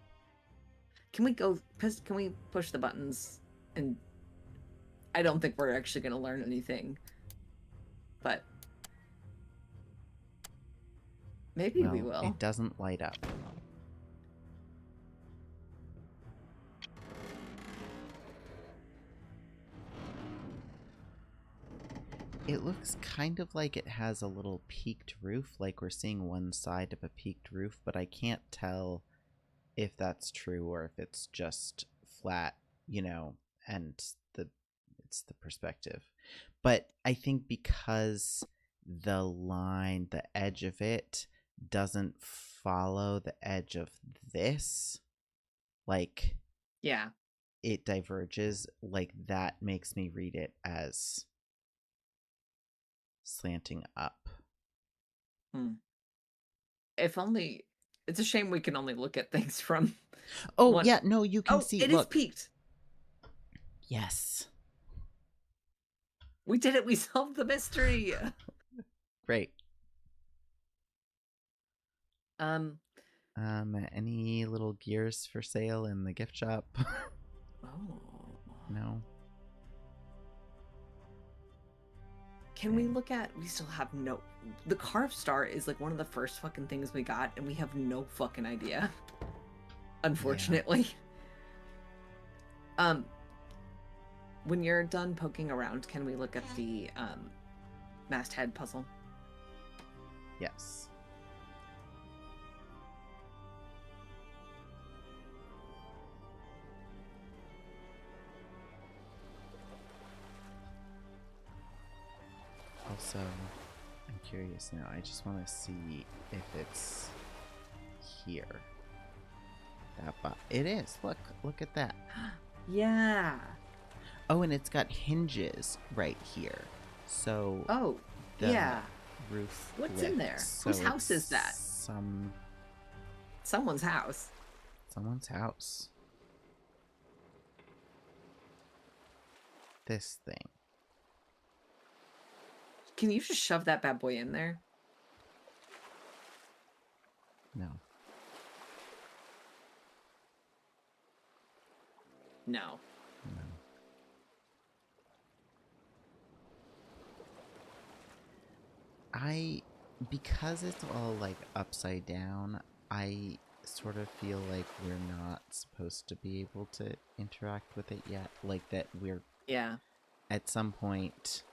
Can we push the buttons? And I don't think we're actually going to learn anything. But maybe we will. It doesn't light up. It looks kind of like it has a little peaked roof, like we're seeing one side of a peaked roof, but I can't tell if that's true or if it's just flat, you know, and it's the perspective. But I think because the edge of it doesn't follow the edge of this, like, Yeah. it diverges, like that makes me read it as slanting up. If only. It's a shame we can only look at things from. Oh, one... yeah, no, you can see. It Look. is peaked. Yes. We did it. We solved the mystery. Great. Any little gears for sale in the gift shop? Oh. No. Can we look at? We still have no. The carved star is like one of the first fucking things we got, and we have no fucking idea. Unfortunately. Yeah. When you're done poking around, can we look at the masthead puzzle? Yes. Also, I'm curious now. I just want to see if it's here. It is. Look at that. Yeah. Oh, and it's got hinges right here. So. Oh. The yeah. Roof. What's in there? So Whose house is that? Someone's house. Someone's house. This thing. Can you just shove that bad boy in there? No. No. No. Because it's all like upside down, I sort of feel like we're not supposed to be able to interact with it yet. Like that we're at some point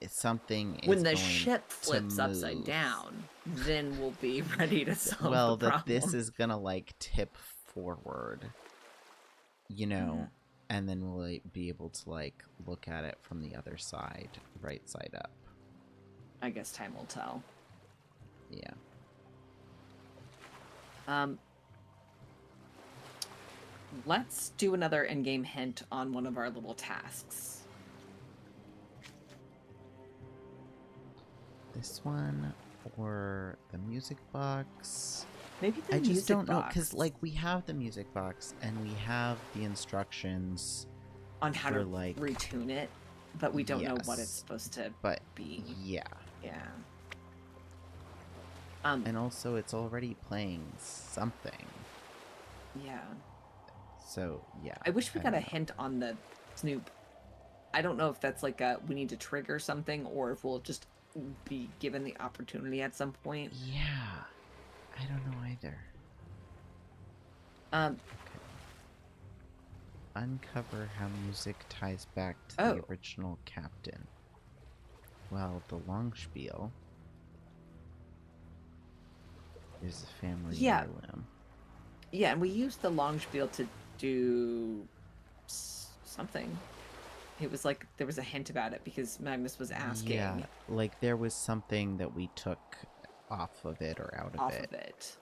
something is when the going ship flips to upside move. down, then we'll be ready to solve well, the problem. this is gonna like tip forward, you know, and then we'll like, be able to like look at it from the other side, right side up. I guess time will tell. Yeah. Let's do another in-game hint on one of our little tasks. This one or the music box? Maybe the I music just don't know box. because like we have the music box and we have the instructions on how for, to like retune it. but we don't know what it's Yes, supposed to but be. yeah. Yeah. And also, it's already playing something. Yeah. So, yeah. I wish we got don't a know. hint on the Snoop. I don't know if that's like a we need to trigger something or if we'll just be given the opportunity at some point. Yeah. I don't know either. Um, Uncover how music ties back to Oh. the original captain. Well, the long spiel is a family Yeah. heirloom. yeah, and we used the Longspiel to do something. It was like there was a hint about it because Magnus was asking Yeah, like there was something that we took off of it or out of off it. of it.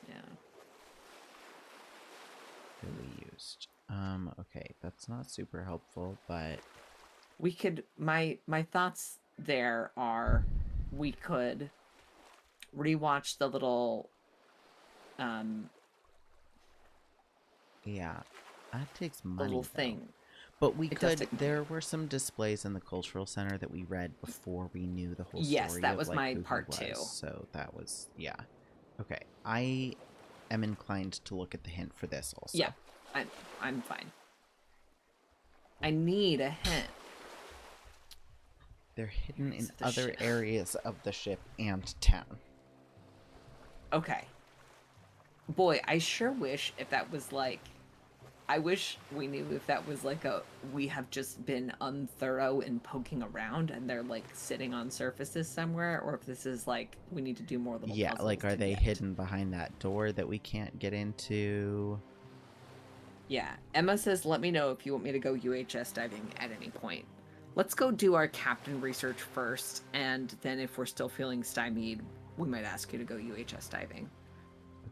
Yeah. That we used. Okay, that's not super helpful, but We could my thoughts there are we could rewatch the little yeah, that takes the money little though. thing. But we It does could. take money. There were some displays in the cultural center that we read before we knew the whole Yes, story. that of, was like, my who he part was, two. So that was Okay, I am inclined to look at the hint for this also. Yeah. I'm fine. I need a hint. They're hidden in Areas of the other ship. areas of the ship and town. Okay. Boy, I sure wish if that was like I wish we knew if that was like a we have just been unthorough in poking around and they're like sitting on surfaces somewhere, or if this is like we need to do more little Yeah, puzzles like are to they get. hidden behind that door that we can't get into? Yeah. Emma says, let me know if you want me to go UHS diving at any point. Let's go do our captain research first, and then if we're still feeling stymied, we might ask you to go UHS diving.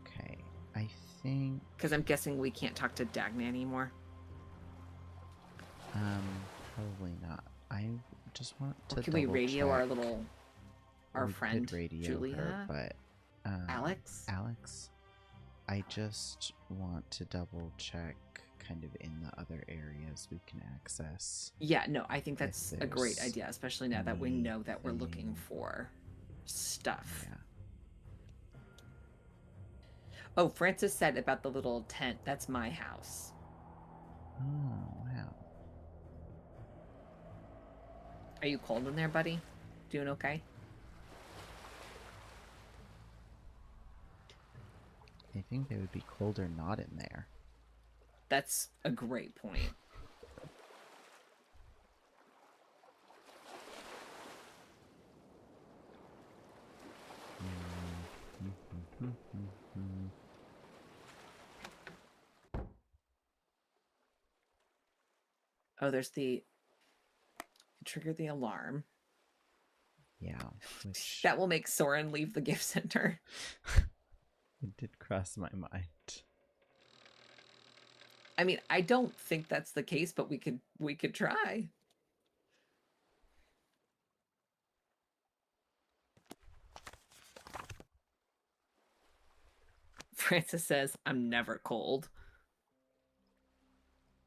Okay, I think Because I'm guessing we can't talk to Dagny anymore. probably not. I just want to Or can we radio our little our We friend could radio Julia? her, but Alex? Alex, I just want to double check kind of in the other areas we can access. Yeah, no, I think that's a great there's idea, especially now that we know that we're looking anything- for stuff. Yeah. Oh, Francis said about the little tent. That's my house. Oh, wow. Are you cold in there, buddy? Doing okay? I think they would be colder not in there. That's a great point. Oh, there's the trigger the alarm. Yeah, which That will make Soren leave the gift center. it did cross my mind. I mean, I don't think that's the case, but we could try. Francis says, I'm never cold.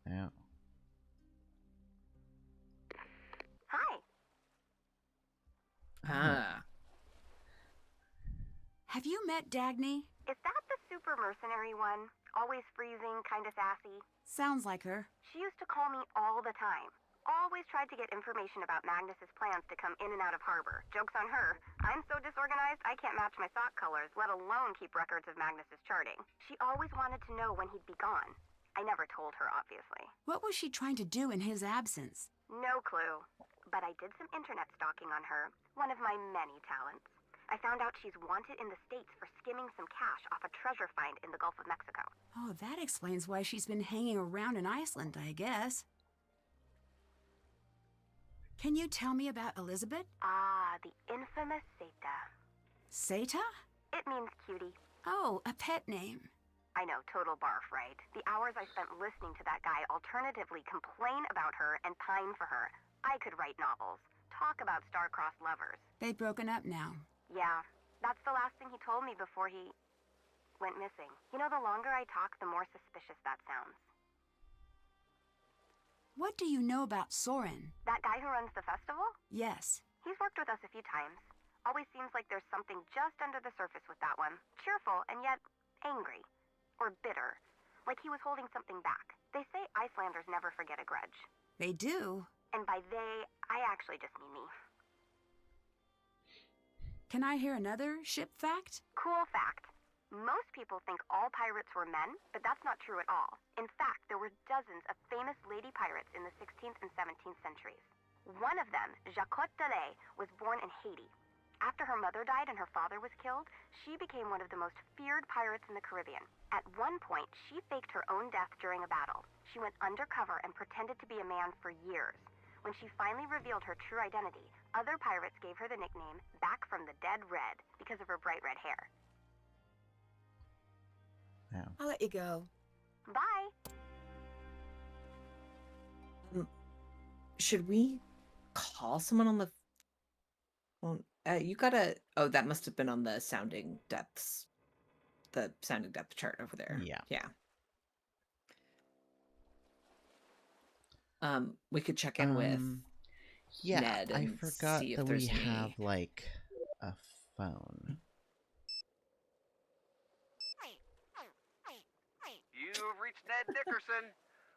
Yeah. Hi. Ah. Have you met Dagny? Is that the super mercenary one? Always freezing, kinda sassy? Sounds like her. She used to call me all the time. Always tried to get information about Magnus's plans to come in and out of harbor. Joke's on her. I'm so disorganized I can't match my sock colors, let alone keep records of Magnus's charting. She always wanted to know when he'd be gone. I never told her, obviously. What was she trying to do in his absence? No clue. But I did some internet stalking on her. One of my many talents. I found out she's wanted in the States for skimming some cash off a treasure find in the Gulf of Mexico. Oh, that explains why she's been hanging around in Iceland, I guess. Can you tell me about Elizabeth? Ah, the infamous Seta. Seta? It means cutie. Oh, a pet name. I know, total barf, right? The hours I spent listening to that guy alternatively complain about her and pine for her. I could write novels. Talk about star-crossed lovers. They've broken up now. Yeah, that's the last thing he told me before he went missing. You know, the longer I talk, the more suspicious that sounds. What do you know about Soren? That guy who runs the festival? Yes. He's worked with us a few times. Always seems like there's something just under the surface with that one. Cheerful and yet angry. Or bitter. Like he was holding something back. They say Icelanders never forget a grudge. They do. And by they, I actually just mean me. Can I hear another ship fact? Cool fact. Most people think all pirates were men, but that's not true at all. In fact, there were dozens of famous lady pirates in the 16th and 17th centuries. One of them, Jacquot Delay, was born in Haiti. After her mother died and her father was killed, she became one of the most feared pirates in the Caribbean. At one point, she faked her own death during a battle. She went undercover and pretended to be a man for years. When she finally revealed her true identity, other pirates gave her the nickname Back from the Dead Red because of her bright red hair. Wow. I'll let you go. Bye! Should we call someone on the phone? You gotta... Oh, that must have been on the sounding depths. The sounding depth chart over there. Yeah. Yeah. We could check in with Yeah, Ned I and forgot see if that there's we have any... like a phone. You've reached Ned Dickerson.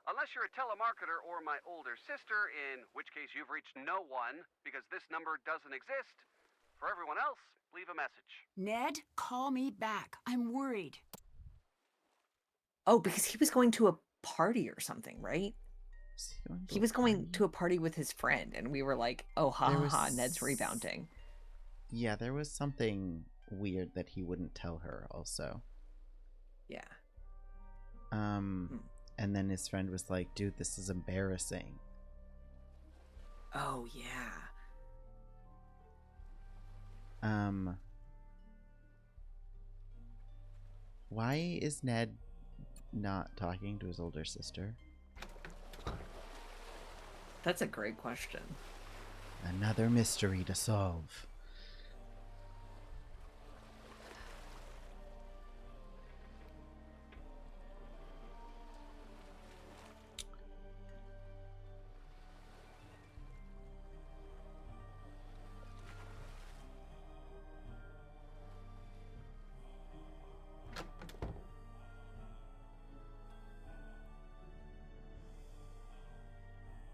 Unless you're a telemarketer or my older sister, in which case you've reached no one, because this number doesn't exist. For everyone else, leave a message. Ned, call me back. I'm worried. Oh, because he was going to a party or something, right? He was going to a party with his friend, and we were like, oh, ha ha ha, Ned's rebounding. Yeah, there was something weird that he wouldn't tell her also. Yeah. And then his friend was like, dude, this is embarrassing. Oh, yeah. Why is Ned not talking to his older sister? That's a great question. Another mystery to solve.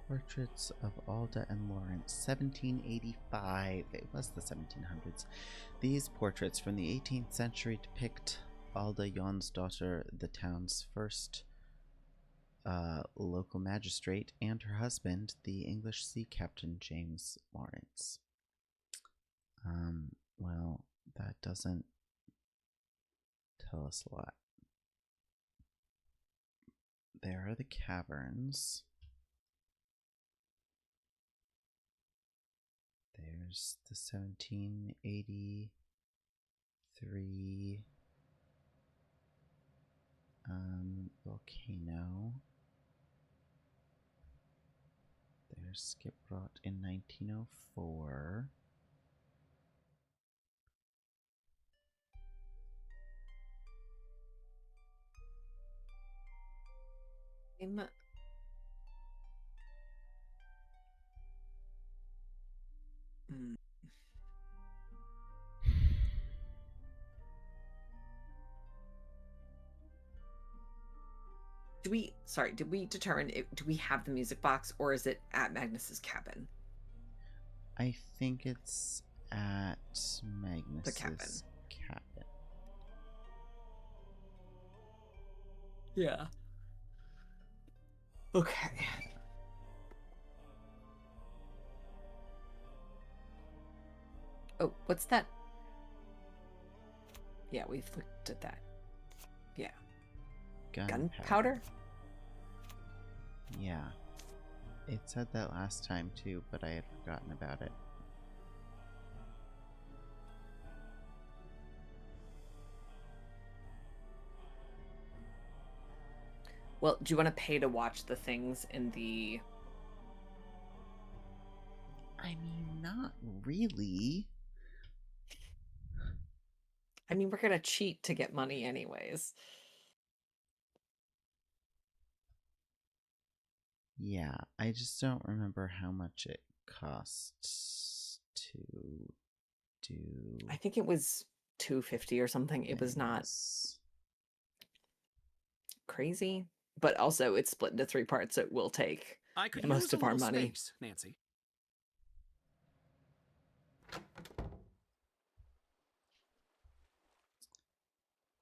Portraits of Alda and Lawrence, 1785. It was the 1700s. These portraits from the 18th century depict Alda Jonsdottir, the town's first local magistrate, and her husband, the English sea captain James Lawrence. Well, that doesn't tell us a lot. There are the caverns. There's the 1783 volcano. There's Skipbrought in 1904. Did we determine, do we have the music box, or is it at Magnus's cabin? I think it's at Magnus's cabin. Yeah. Okay. Oh, what's that? Yeah, we've looked at that. Yeah. Gunpowder? Yeah. It said that last time too, but I had forgotten about it. Well, do you want to pay to watch the things in the... I mean, not really. I mean, we're gonna cheat to get money anyways. Yeah, I just don't remember how much it costs to do I think it was 250 or something. It was not this. crazy, but also it's split into 3 parts. So it will take I could most use a of our little money. space, Nancy.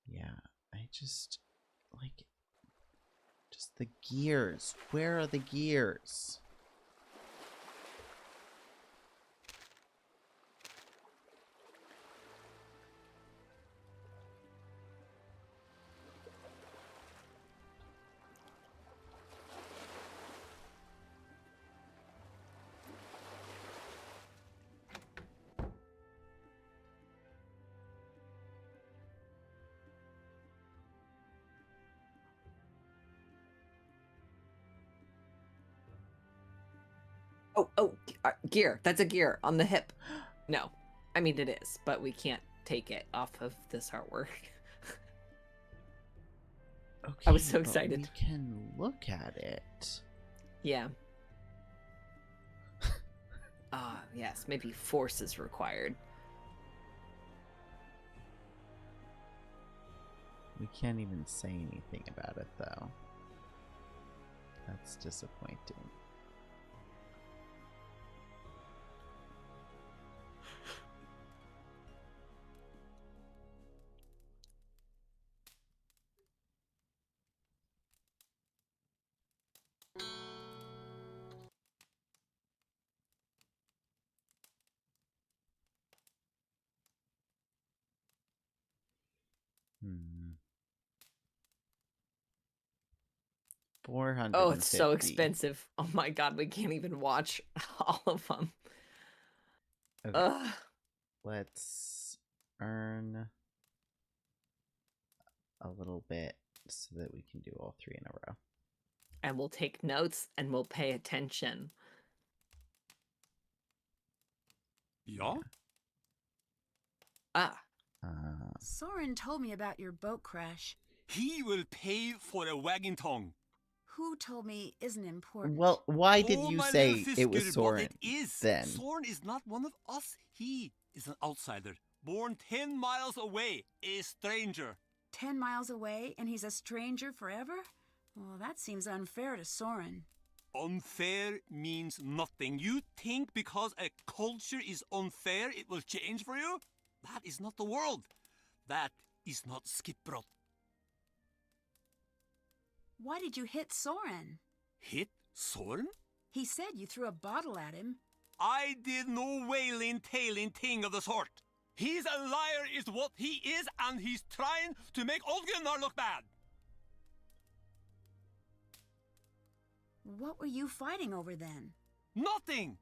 Yeah, I just like just the gears. Where are the gears? Gear. That's a gear on the hip. No, I mean it is, but we can't take it off of this artwork. Okay, I was so but excited. We can look at it. Yeah. Yes, maybe force is required. We can't even say anything about it, though. That's disappointing. Hmm. 450. Oh, it's so expensive. Oh my god, we can't even watch all of them. Okay. Ugh. Let's earn a little bit so that we can do all 3 in a row. And we'll take notes and we'll pay attention. Yeah? Soren told me about your boat crash. He will pay for a wagon tongue. Who told me isn't important. Well, why did Oh, you my say little it was Fisker, but Soren it is. then? Soren is not one of us. He is an outsider, born 10 miles away, a stranger. 10 miles away and he's a stranger forever? Well, that seems unfair to Soren. Unfair means nothing. You think because a culture is unfair, it will change for you? That is not the world. That is not Skipbrot. Why did you hit Soren? Hit Soren? He said you threw a bottle at him. I did no wailing, tailing thing of the sort. He's a liar is what he is, and he's trying to make Old Gunnar look bad. What were you fighting over then? Nothing!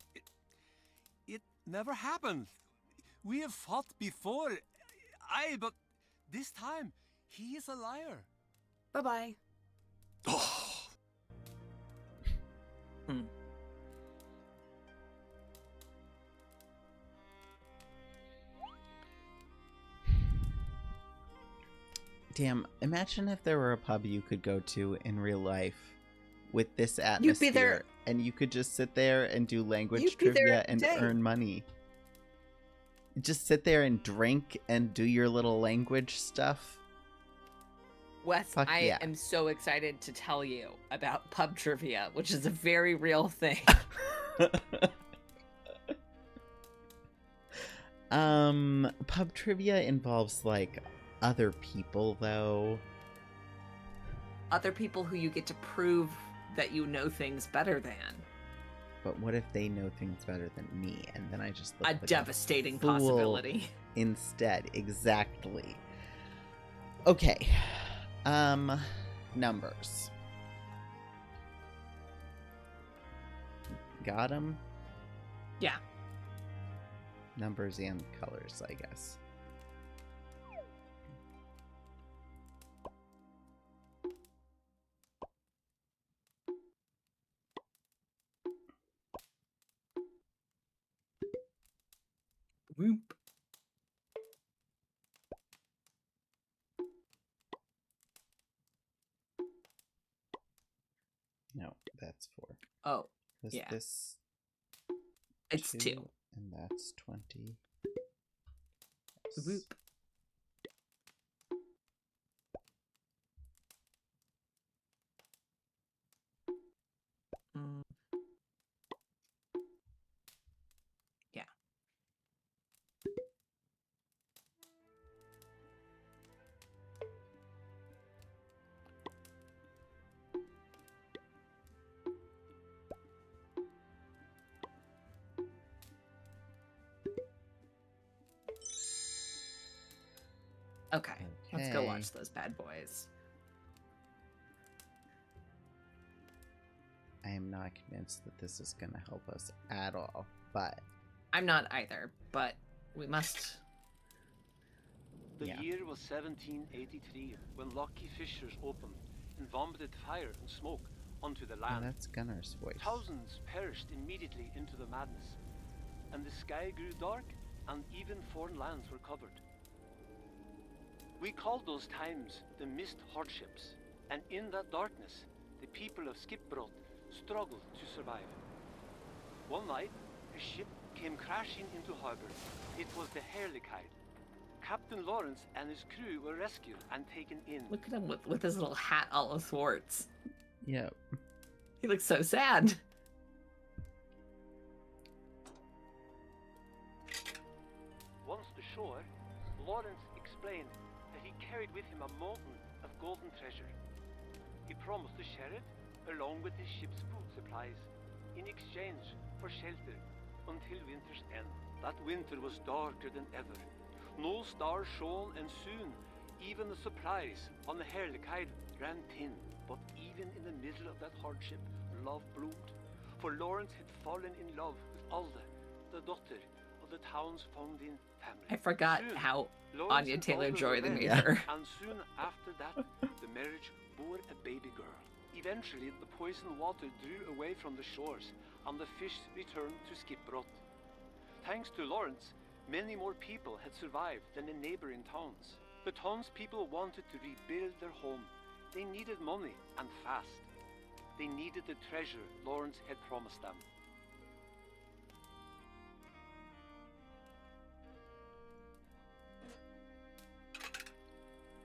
It never happened. We have fought before. But this time, he is a liar. Bye-bye. Oh. Damn, imagine if there were a pub you could go to in real life with this atmosphere. You'd be there. And you could just sit there and do language You'd be there trivia every and day. earn money. Just sit there and drink and do your little language stuff. Wes, Fuck I yeah. am so excited to tell you about pub trivia, which is a very real thing. Pub trivia involves like other people though. Other people who you get to prove that you know things better than. But what if they know things better than me and then I just look A like devastating fool possibility. instead? Exactly. Okay. Numbers. Got 'em? Yeah. Numbers and colors, I guess. Whoop. No, that's 4. Oh, Because yeah. this It's 2. and that's 20. Yes. Whoop. Mm. Yeah. Okay, let's go Okay. watch those bad boys. I am not convinced that this is going to help us at all, but I'm not either, but we must. The Yeah. year was 1783 when Lucky Fissures opened and vomited fire and smoke onto the oh, land. that's Gunner's voice. Thousands perished immediately into the madness, and the sky grew dark, and even foreign lands were covered. We called those times the mist hardships, and in that darkness, the people of Skipbrot struggled to survive. One night, a ship came crashing into harbor. It was the Herlikide. Captain Lawrence and his crew were rescued and taken in. Look at him with his little hat all athwarts. Yep. He looks so sad. Once ashore, Lawrence explained that he carried with him a mountain of golden treasure. He promised to share it along with his ship's food supplies in exchange for shelter until winter's end. That winter was darker than ever. No stars shone, and soon even the supplies on the Herlikide ran thin. But even in the middle of that hardship, love bloomed. For Lawrence had fallen in love with Alda, the daughter of the town's founding family. I forgot Soon, how Lawrence Anya and Taylor-Joy Alda they were made married, her. And soon after that, the marriage bore a baby girl. Eventually, the poisoned water drew away from the shores, and the fish returned to Skipbrot. Thanks to Lawrence, many more people had survived than the neighboring towns. The townspeople wanted to rebuild their home. They needed money, and fast. They needed the treasure Lawrence had promised them.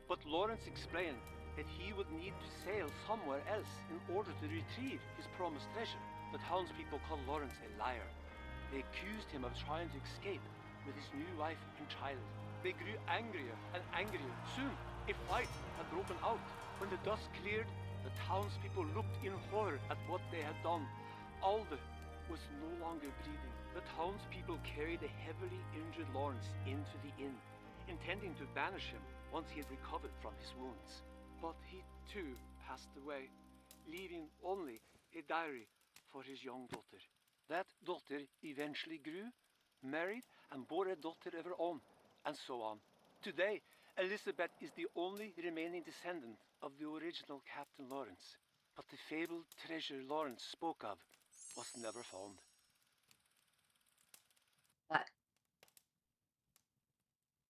But Lawrence explained that he would need to sail somewhere else in order to retrieve his promised treasure. The townspeople called Lawrence a liar. They accused him of trying to escape with his new wife and child. They grew angrier and angrier. Soon, a fight had broken out. When the dust cleared, the townspeople looked in horror at what they had done. Alder was no longer breathing. The townspeople carried the heavily injured Lawrence into the inn, intending to banish him once he had recovered from his wounds. But he too passed away, leaving only a diary for his young daughter. That daughter eventually grew, married, and bore a daughter of her own, and so on. Today, Elizabeth is the only remaining descendant of the original Captain Lawrence. But the fabled treasure Lawrence spoke of was never found.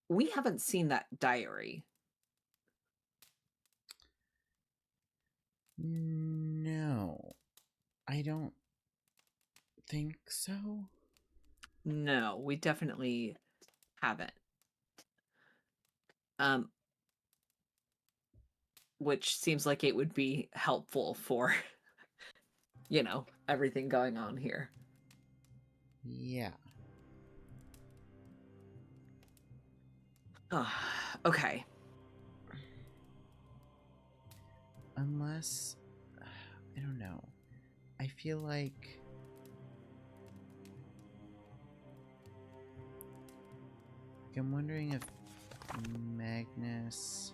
We haven't seen that diary. No, I don't think so. No, we definitely haven't. Which seems like it would be helpful for, you know, everything going on here. Yeah. Okay. Unless, I don't know. I feel like I'm wondering if Magnus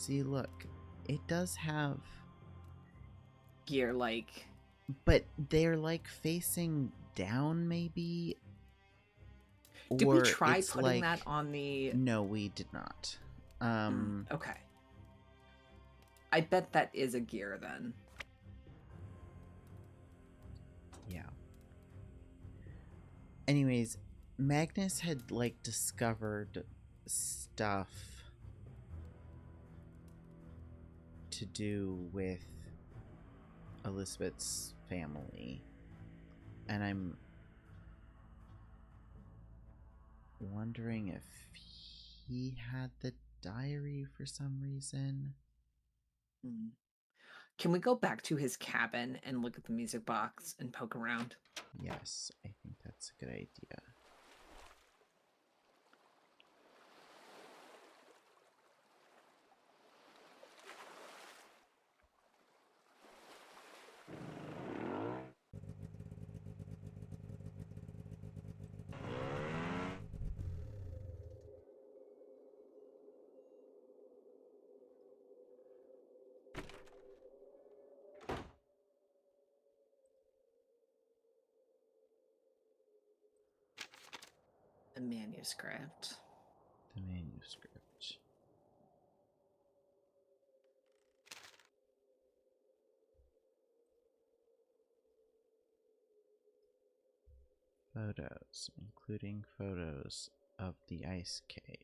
see, look, it does have Gear like, but they're like facing down, maybe. did we Or try it's putting like, that on the... No, we did not. Okay. I bet that is a gear then. Yeah. Anyways, Magnus had like discovered stuff to do with Elizabeth's family, and I'm wondering if he had the diary for some reason. Can we go back to his cabin and look at the music box and poke around? Yes, I think that's a good idea. The manuscript. The manuscript. Photos, including photos of the ice cave,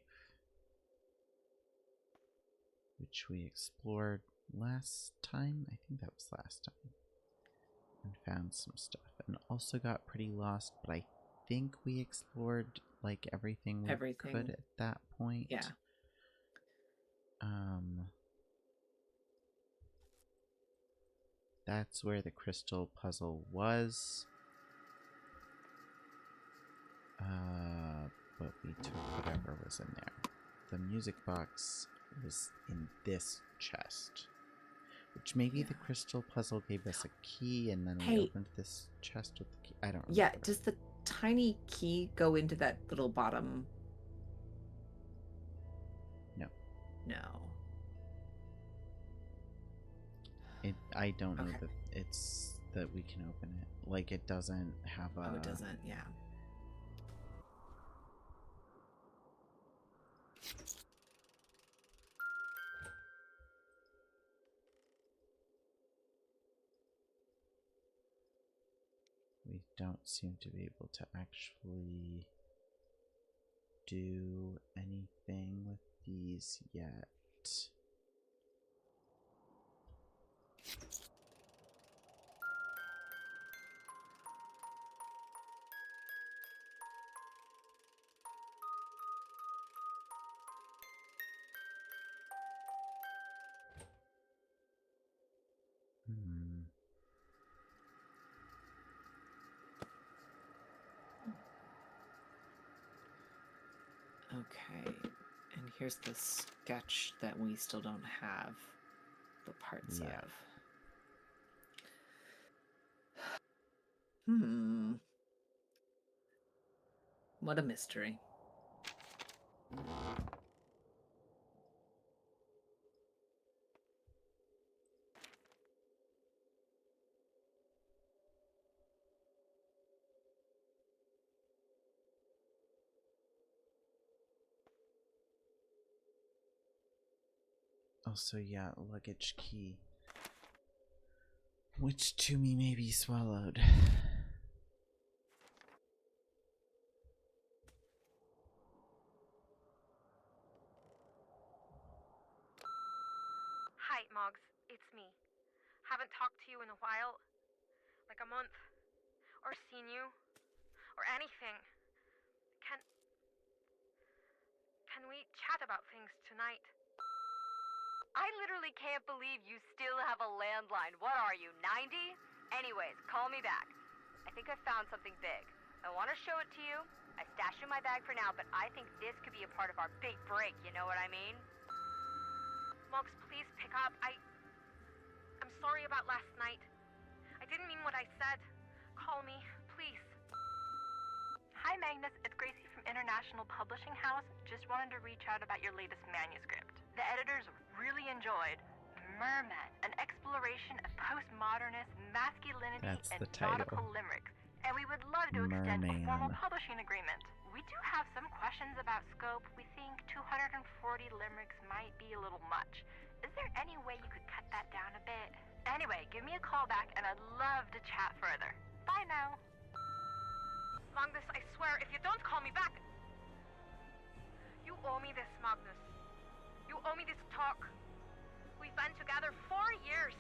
which we explored last time. I think that was last time. And found some stuff. And also got pretty lost, but I think we explored like everything we could at that point. Yeah. That's where the crystal puzzle was. But we took whatever was in there. The music box was in this chest. Which maybe the crystal puzzle gave us a key, and then we opened this chest with the key. I don't remember. Yeah, does the tiny key go into that little bottom? No. No. I don't know that it's that we can open it. Like, it doesn't have a... Oh, it doesn't, yeah. We don't seem to be able to actually do anything with these yet. Okay, and here's the sketch that we still don't have the parts of. What a mystery. Also, yeah, luggage key. Which to me may be swallowed. Hi, Moggs. It's me. Haven't talked to you in a while. Like a month. Or seen you. Or anything. Can we chat about things tonight? I literally can't believe you still have a landline. What are you, 90? Anyways, call me back. I think I found something big. I want to show it to you. I stashed it in my bag for now, but I think this could be a part of our big break, you know what I mean? Moggs, please pick up. I'm sorry about last night. I didn't mean what I said. Call me, please. Hi, Magnus. It's Gracie from International Publishing House. Just wanted to reach out about your latest manuscript. The editors really enjoyed Merman, an exploration of postmodernist masculinity and nautical limericks. And we would love to extend a formal publishing agreement. We do have some questions about scope. We think 240 limericks might be a little much. Is there any way you could cut that down a bit? Anyway, give me a call back and I'd love to chat further. Bye now. Magnus, I swear, if you don't call me back... You owe me this, Magnus. You owe me this talk. We've been together 4 years.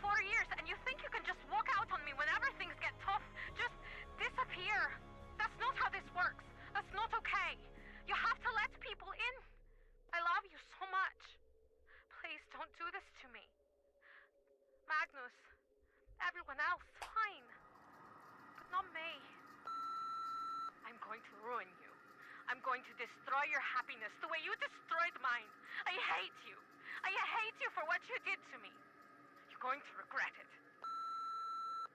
4 years, and you think you can just walk out on me whenever things get tough? Just disappear. That's not how this works. That's not okay. You have to let people in. I love you so much. Please don't do this to me. Magnus, everyone else, fine. But not me. I'm going to ruin you. I'm going to destroy your happiness the way you destroyed mine. I hate you. I hate you for what you did to me. You're going to regret it.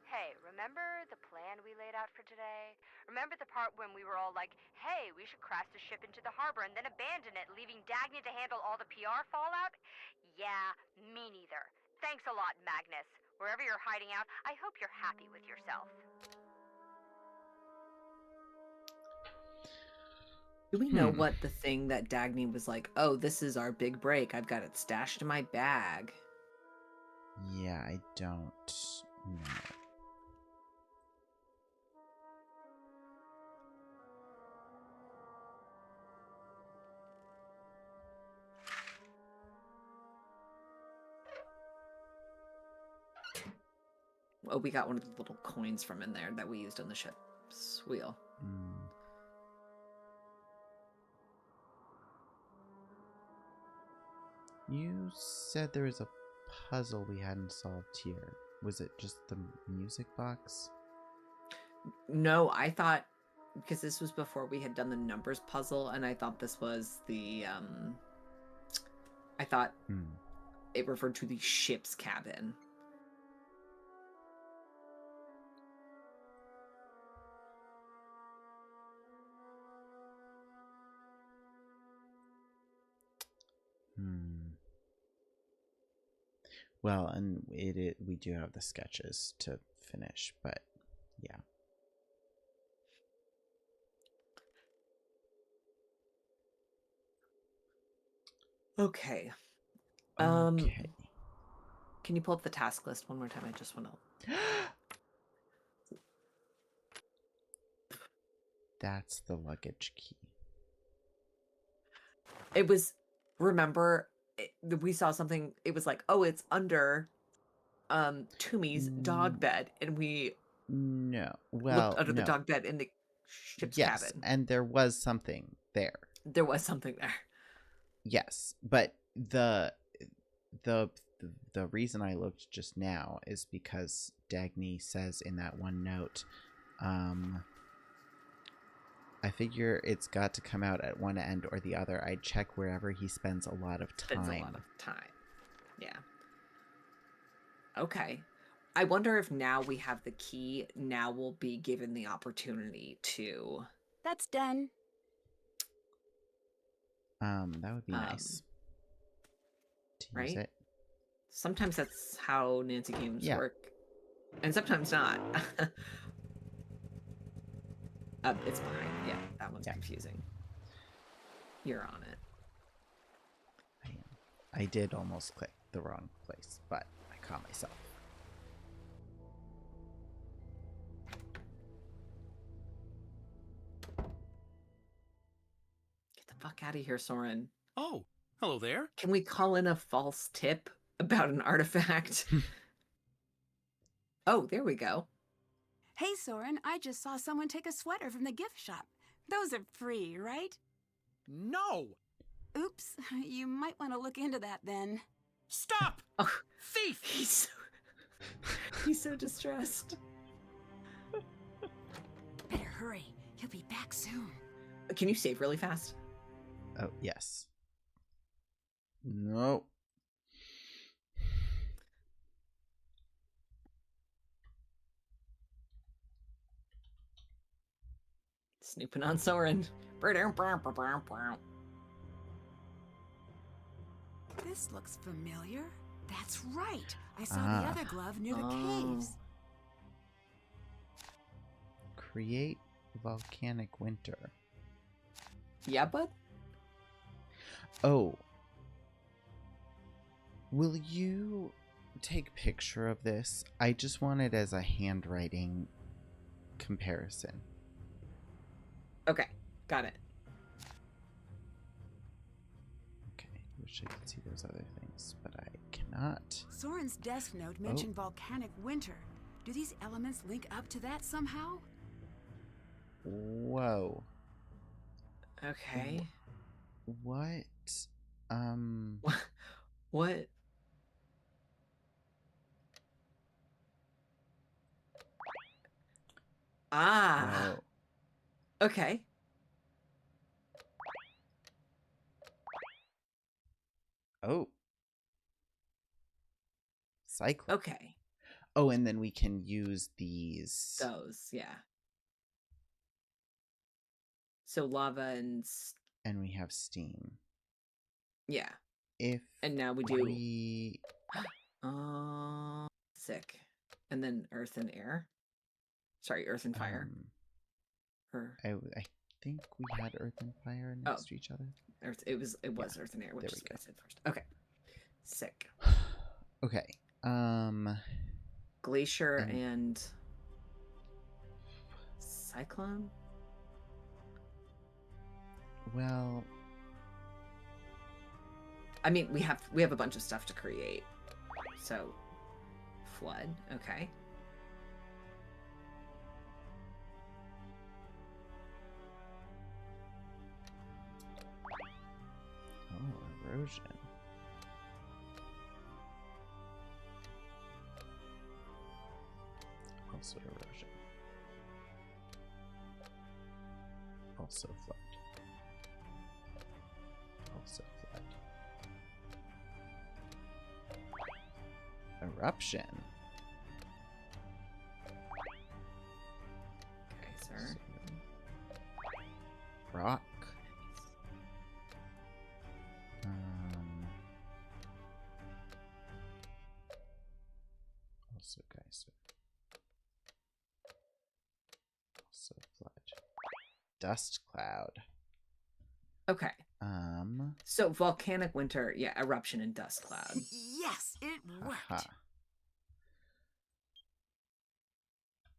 Hey, remember the plan we laid out for today? Remember the part when we were all like, hey, we should crash the ship into the harbor and then abandon it, leaving Dagny to handle all the PR fallout? Yeah, me neither. Thanks a lot, Magnus. Wherever you're hiding out, I hope you're happy with yourself. Do we know what the thing that Dagny was like, oh, this is our big break. I've got it stashed in my bag. Yeah, I don't know. Oh, we got one of the little coins from in there that we used on the ship's wheel. You said there was a puzzle we hadn't solved here. Was it just the music box? No, I thought, because this was before we had done the numbers puzzle, and I thought this was the, I thought it referred to the ship's cabin. Well, and we do have the sketches to finish, but yeah. Okay. Okay. Can you pull up the task list one more time? I just want to... That's the luggage key. It was, remember, we saw something, it was like, oh, it's under Toomey's dog bed, and we looked under the dog bed in the ship's cabin. And there was something there. There was something there. Yes, but the reason I looked just now is because Dagny says in that one note, I figure it's got to come out at one end or the other. I'd check wherever he spends a lot of time. Yeah. Okay. I wonder if now we have the key, now we'll be given the opportunity to... That's done. That would be nice. To right? use it. Sometimes that's how Nancy games work. And sometimes not. It's behind. Yeah, that one's confusing. You're on it. I am. I did almost click the wrong place, but I caught myself. Get the fuck out of here, Soren. Oh, hello there. Can we call in a false tip about an artifact? Oh, there we go. Hey, Soren, I just saw someone take a sweater from the gift shop. Those are free, right? No! Oops, you might want to look into that then. Stop! Oh, thief! He's so distressed. Better hurry. He'll be back soon. Can you save really fast? Oh, yes. No. Snooping on Soren. This looks familiar. That's right. I saw the other glove near the caves. Create volcanic winter. Yeah, bud? Oh. Will you take a picture of this? I just want it as a handwriting comparison. Okay, got it. Okay, wish I could see those other things, but I cannot. Soren's desk note mentioned volcanic winter. Do these elements link up to that somehow? Whoa. Okay. What? What? Ah. Whoa. Okay. Oh. Cyclone. Okay. Oh, and then we can use these. Those, yeah. So lava and And we have steam. yeah. If And now we do we... sick. And then earth and air. Sorry, earth and fire. Or I think we had earth and fire next to each other. earth. It was earth and air, which is what I said first. Okay. Sick. Okay. Glacier and cyclone. Well, I mean, we have a bunch of stuff to create. So, flood. Okay. oh, erosion. Also erosion. Also flood. Also flood. Eruption. Okay, sir. Rock. Also geyser. Also flood. Dust cloud. Okay. So volcanic winter, yeah, eruption and dust cloud. Yes, it worked. Aha.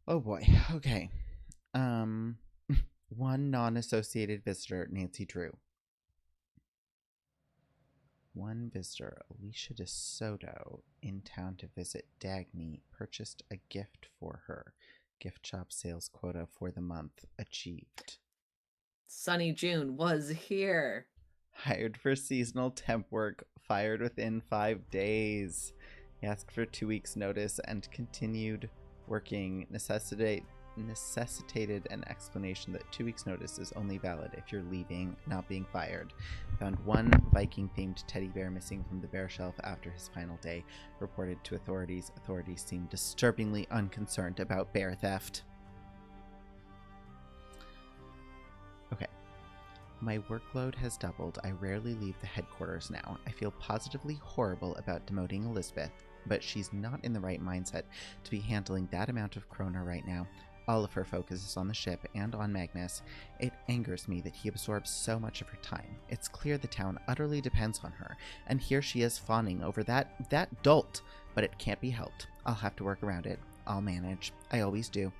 Oh boy. Okay. One non-associated visitor, Nancy Drew. One visitor, Alicia DeSoto, in town to visit Dagny, purchased a gift for her. Gift shop sales quota for the month achieved. Sunny June was here. Hired for seasonal temp work, fired within 5 days. He asked for 2 weeks' notice and continued working. Necessitated an explanation that 2 weeks' notice is only valid if you're leaving, not being fired. Found one Viking-themed teddy bear missing from the bear shelf after his final day. Reported to authorities. Authorities seemed disturbingly unconcerned about bear theft. Okay. My workload has doubled. I rarely leave the headquarters now. I feel positively horrible about demoting Elizabeth, but she's not in the right mindset to be handling that amount of Kroner right now. All of her focus is on the ship and on Magnus. It angers me that he absorbs so much of her time. It's clear the town utterly depends on her, and here she is fawning over that dolt, but it can't be helped. I'll have to work around it. I'll manage. I always do.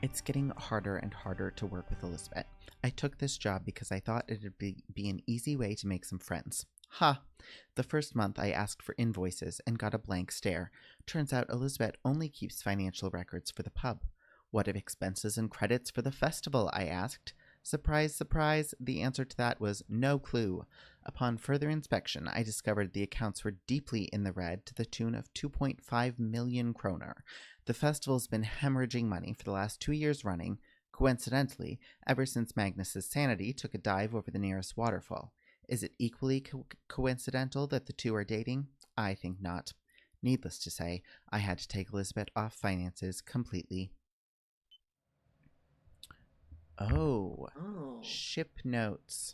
It's getting harder and harder to work with Elizabeth. I took this job because I thought it'd be an easy way to make some friends. Ha! The first month I asked for invoices and got a blank stare. Turns out Elizabeth only keeps financial records for the pub. What of expenses and credits for the festival? I asked. Surprise, surprise, the answer to that was no clue. Upon further inspection, I discovered the accounts were deeply in the red to the tune of 2.5 million kroner. The festival's been hemorrhaging money for the last 2 years running, coincidentally, ever since Magnus's sanity took a dive over the nearest waterfall. Is it equally coincidental that the two are dating? I think not. Needless to say, I had to take Elizabeth off finances completely. Oh. Ship notes.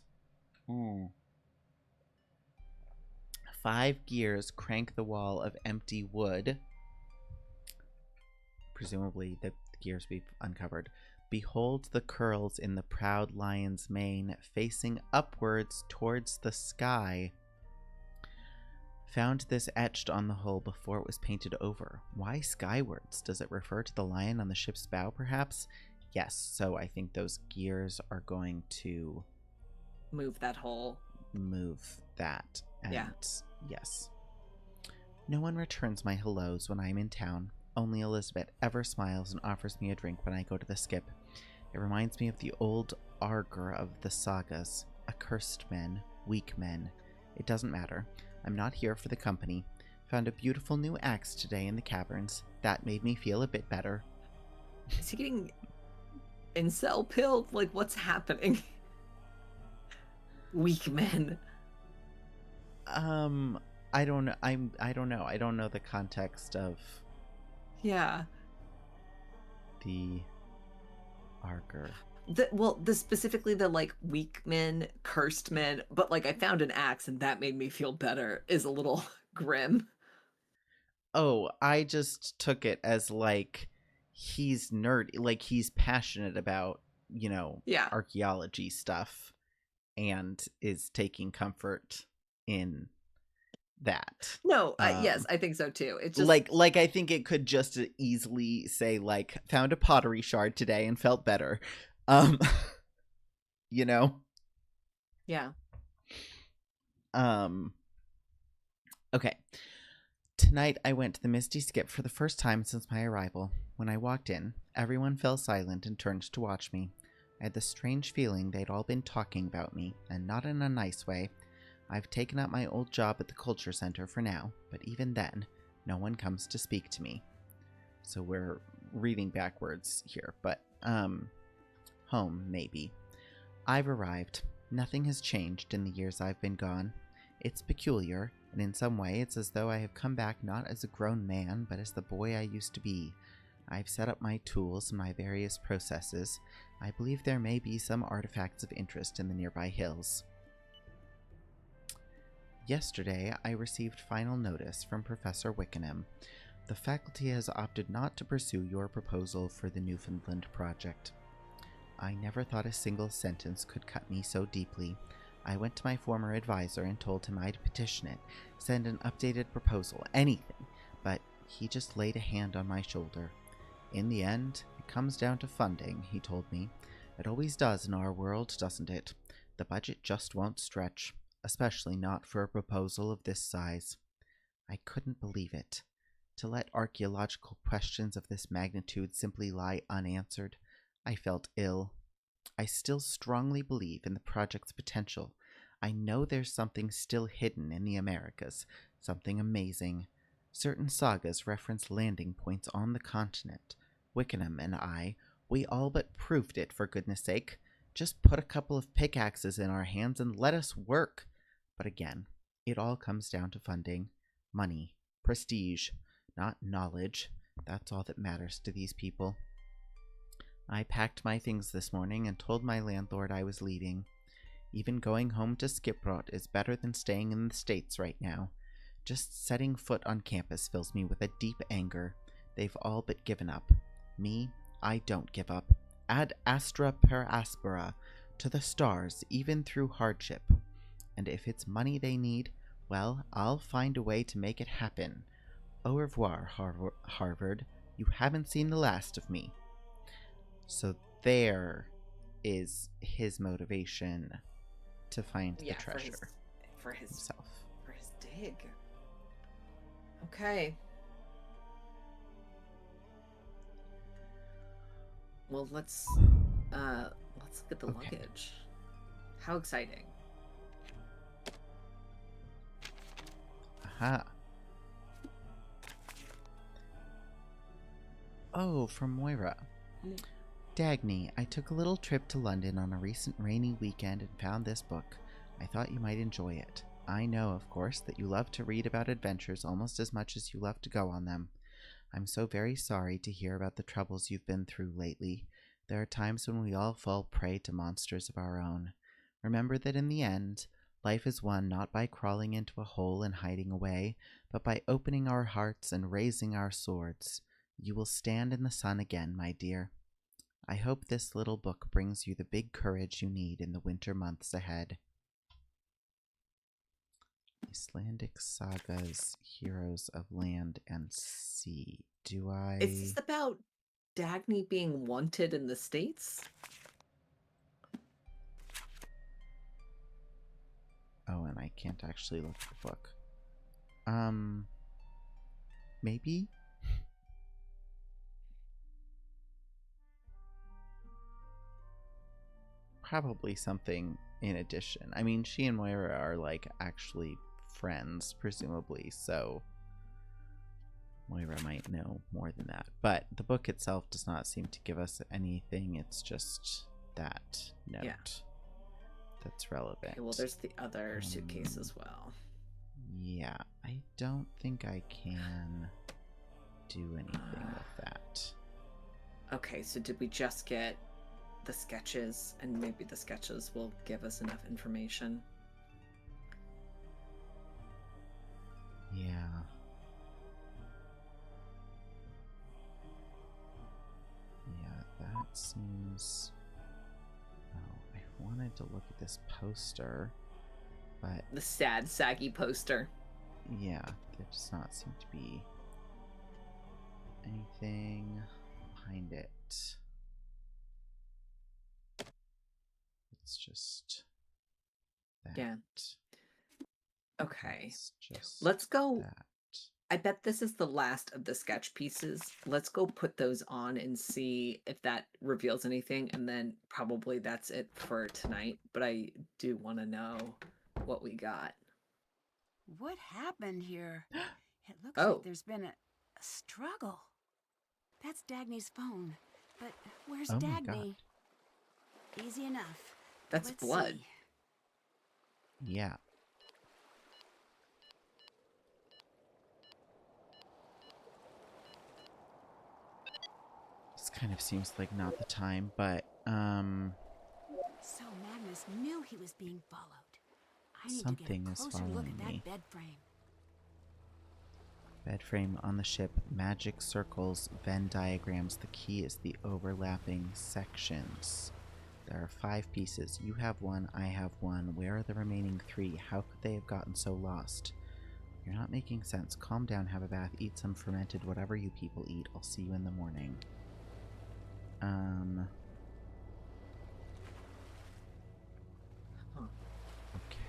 5 gears crank the wall of empty wood. Presumably the gears we've uncovered. Behold the curls in the proud lion's mane, facing upwards towards the sky. Found this etched on the hull before it was painted over. Why skywards? Does it refer to the lion on the ship's bow, perhaps? Yes, so I think those gears are going to Move that hole. move that. And Yeah. yes. No one returns my hellos when I'm in town. Only Elizabeth ever smiles and offers me a drink when I go to the skip. It reminds me of the old Arger of the sagas. Accursed men, weak men. It doesn't matter. I'm not here for the company. Found a beautiful new axe today in the caverns. That made me feel a bit better. Is he getting incel pilled? Like, what's happening? Weak men. I don't know. I don't know. I don't know the context of Yeah. the Arger. The specifically the like weak men, cursed men, but like I found an axe and that made me feel better is a little grim. Oh, I just took it as like he's nerdy, like he's passionate about, Yeah. archaeology stuff and is taking comfort in that. No, yes, I think so too. It's just Like I think it could just easily say like found a pottery shard today and felt better. You know? yeah. Okay. Tonight I went to the Misty Skip for the first time since my arrival. When I walked in, everyone fell silent and turned to watch me. I had the strange feeling they'd all been talking about me, and not in a nice way. I've taken up my old job at the Culture Center for now, but even then, no one comes to speak to me. So we're reading backwards here, but, home, maybe. I've arrived. Nothing has changed in the years I've been gone. It's peculiar, and in some way it's as though I have come back not as a grown man, but as the boy I used to be. I've set up my tools and my various processes. I believe there may be some artifacts of interest in the nearby hills. Yesterday, I received final notice from Professor Wickenham. The faculty has opted not to pursue your proposal for the Newfoundland project. I never thought a single sentence could cut me so deeply. I went to my former advisor and told him I'd petition it, send an updated proposal, anything, but he just laid a hand on my shoulder. In the end, it comes down to funding, he told me. It always does in our world, doesn't it? The budget just won't stretch, especially not for a proposal of this size. I couldn't believe it. To let archaeological questions of this magnitude simply lie unanswered, I felt ill. I still strongly believe in the project's potential. I know there's something still hidden in the Americas, something amazing. Certain sagas reference landing points on the continent. Wickenham and I, we all but proved it, for goodness sake. Just put a couple of pickaxes in our hands and let us work. But again, it all comes down to funding, money, prestige, not knowledge. That's all that matters to these people. I packed my things this morning and told my landlord I was leaving. Even going home to Skiprot is better than staying in the States right now. Just setting foot on campus fills me with a deep anger. They've all but given up. Me, I don't give up. Ad astra per aspera, to the stars, even through hardship. And if it's money they need, well, I'll find a way to make it happen. Au revoir, Harvard. You haven't seen the last of me. So there is his motivation to find the treasure for his himself. For his dig. Okay. Well, let's look at the luggage. How exciting. Aha. Oh, from Moira. Dagny, I took a little trip to London on a recent rainy weekend and found this book. I thought you might enjoy it. I know, of course, that you love to read about adventures almost as much as you love to go on them. I'm so very sorry to hear about the troubles you've been through lately. There are times when we all fall prey to monsters of our own. Remember that in the end, life is won not by crawling into a hole and hiding away, but by opening our hearts and raising our swords. You will stand in the sun again, my dear. I hope this little book brings you the big courage you need in the winter months ahead. Icelandic Sagas, Heroes of Land and Sea. Do I... Is this about Dagny being wanted in the States? Oh, and I can't actually look at the book. Maybe? Probably something in addition. I mean, she and Moira are, like, actually friends, presumably, so Moira might know more than that. But the book itself does not seem to give us anything. It's just that note that's relevant. Okay, well, there's the other suitcase as well. Yeah, I don't think I can do anything with that. Okay, so did we just get the sketches, and maybe the sketches will give us enough information? Yeah. Yeah, that seems... Oh, I wanted to look at this poster, but... The sad, saggy poster. Yeah, there does not seem to be anything behind it. It's just that. Yeah. Okay. It's just Let's go. that. I bet this is the last of the sketch pieces. Let's go put those on and see if that reveals anything, and then probably that's it for tonight. But I do want to know what we got. What happened here? It looks Oh. like there's been a struggle. That's Dagny's phone. But where's Oh my Dagny? Easy enough. That's Let's blood. see. Yeah. This kind of seems like not the time, but So Magnus knew he was being followed. I need Something to is get a closer look following at me. that bed frame. bed frame on the ship, magic circles, Venn diagrams. The key is the overlapping sections. There are 5 pieces. You have 1, I have 1. Where are the remaining 3? How could they have gotten so lost? You're not making sense. Calm down, have a bath, eat some fermented whatever you people eat. I'll see you in the morning.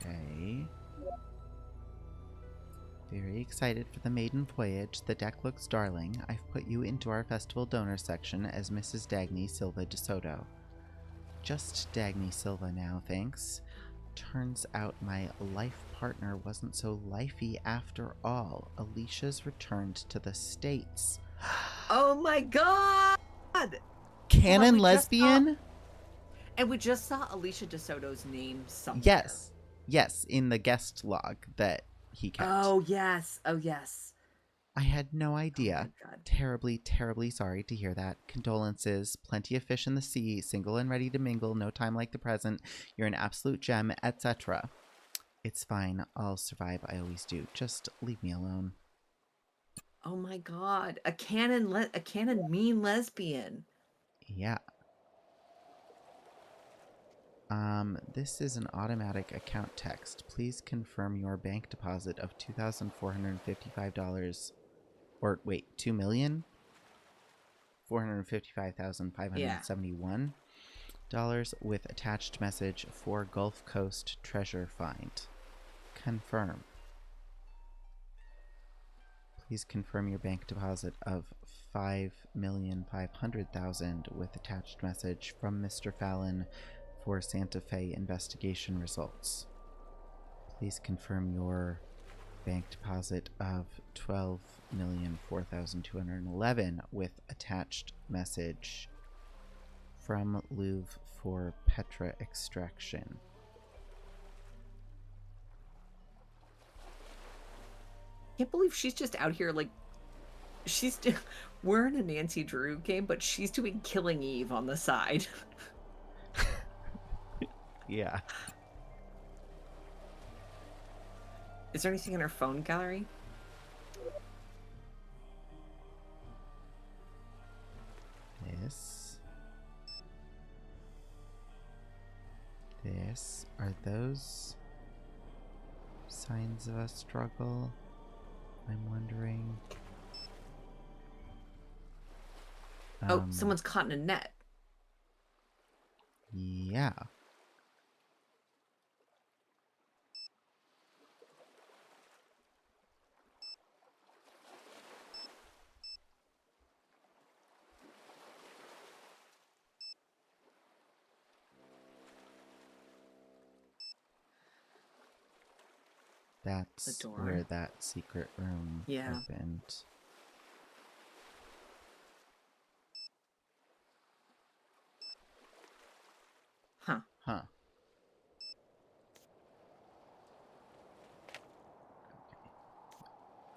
Okay. Very excited for the maiden voyage. The deck looks darling. I've put you into our festival donor section as Mrs. Dagny Silva de Soto. Just Dagny Silva now, thanks. Turns out my life partner wasn't so lifey after all. Alicia's returned to the States. Oh my god! Canon we just lesbian? And we just saw Alicia DeSoto's name somewhere. Yes, in the guest log that he kept. Oh yes. Oh yes. I had no idea. Oh my God. Terribly, terribly sorry to hear that. Condolences. Plenty of fish in the sea. Single and ready to mingle. No time like the present. You're an absolute gem, etc. It's fine. I'll survive. I always do. Just leave me alone. Oh my god. A canon mean lesbian. Yeah. This is an automatic account text. Please confirm your bank deposit of $2,455. Or wait, $2,455,571 with attached message for Gulf Coast treasure find. Confirm. Please confirm your bank deposit of $5,500,000 with attached message from Mr. Fallon for Santa Fe investigation results. Please confirm your bank deposit of $12,004,211 with attached message from Louvre for Petra extraction. Can't believe she's just out here like we're in a Nancy Drew game, but she's doing Killing Eve on the side. Yeah. Is there anything in her phone gallery? This. Are those signs of a struggle? I'm wondering. Someone's caught in a net. Yeah. That's The door. where that secret room Yeah. opened. Huh. Huh.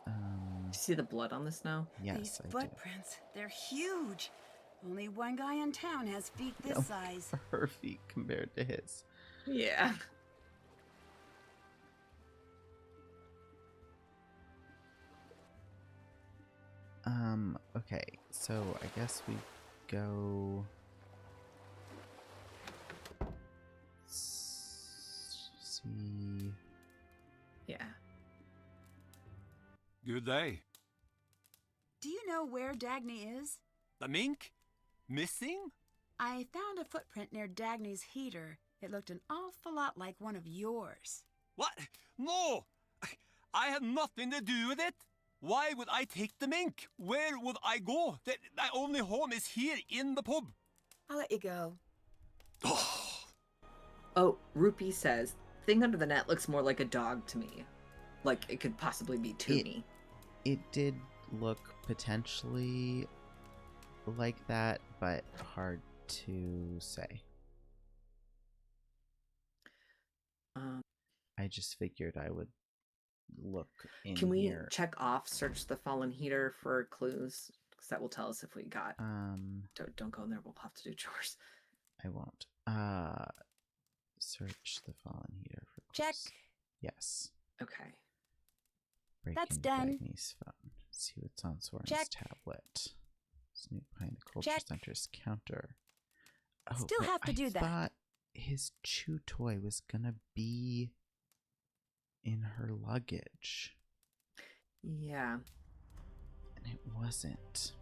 You see the blood on the snow? Yes, These I do. footprints, they're huge. Only one guy in town has feet this No. size. Her feet compared to his. Yeah. Okay, so I guess we go see. Yeah. Good day. Do you know where Dagny is? The mink? Missing? I found a footprint near Dagny's heater. It looked an awful lot like one of yours. What? No! I had nothing to do with it. Why would I take the mink? Where would I go? My only home is here in the pub. I'll let you go. Oh, Rupee says, thing under the net looks more like a dog to me. Like it could possibly be Toomey. It did look potentially like that, but hard to say. I just figured I would look in Can we here. check off, search the fallen heater for clues? Because that will tell us if we got. Don't go in there. We'll have to do chores. I won't. Search the fallen heater for Check. clues. Yes. Okay. Break That's into done. Dagny's phone. See what's on Soren's Check. tablet. Snoop behind the culture Check. center's counter. Oh, Still but have to do I that. thought his chew toy was gonna be in her luggage, Yeah. and it wasn't.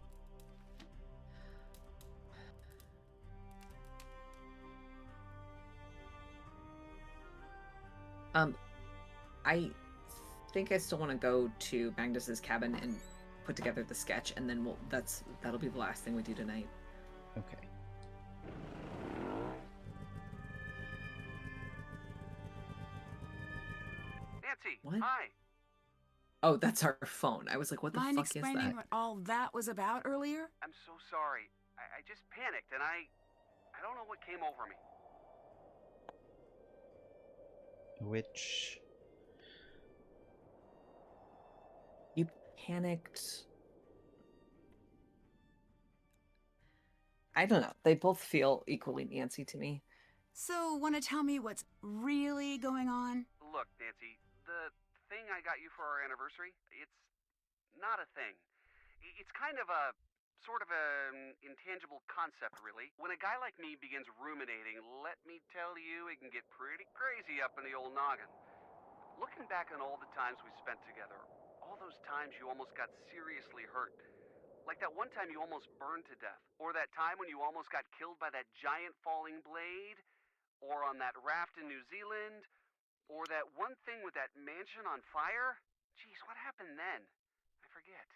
I think I still want to go to Magnus's cabin and put together the sketch, and then that'll be the last thing we do tonight. Okay. Nancy, What? hi. Oh, that's our phone. I was like, what the Mind fuck is explaining that? what all that was about earlier? I'm so sorry. I just panicked and I don't know what came over me. Which You panicked. I don't know. They both feel equally Nancy to me. So, want to tell me what's really going on? Look, Nancy, the thing I got you for our anniversary, it's not a thing. It's kind of a sort of an intangible concept, really. When a guy like me begins ruminating, let me tell you, it can get pretty crazy up in the old noggin. Looking back on all the times we spent together, all those times you almost got seriously hurt. Like that one time you almost burned to death, or that time when you almost got killed by that giant falling blade, or on that raft in New Zealand, or that one thing with that mansion on fire. Jeez, what happened then? I forget.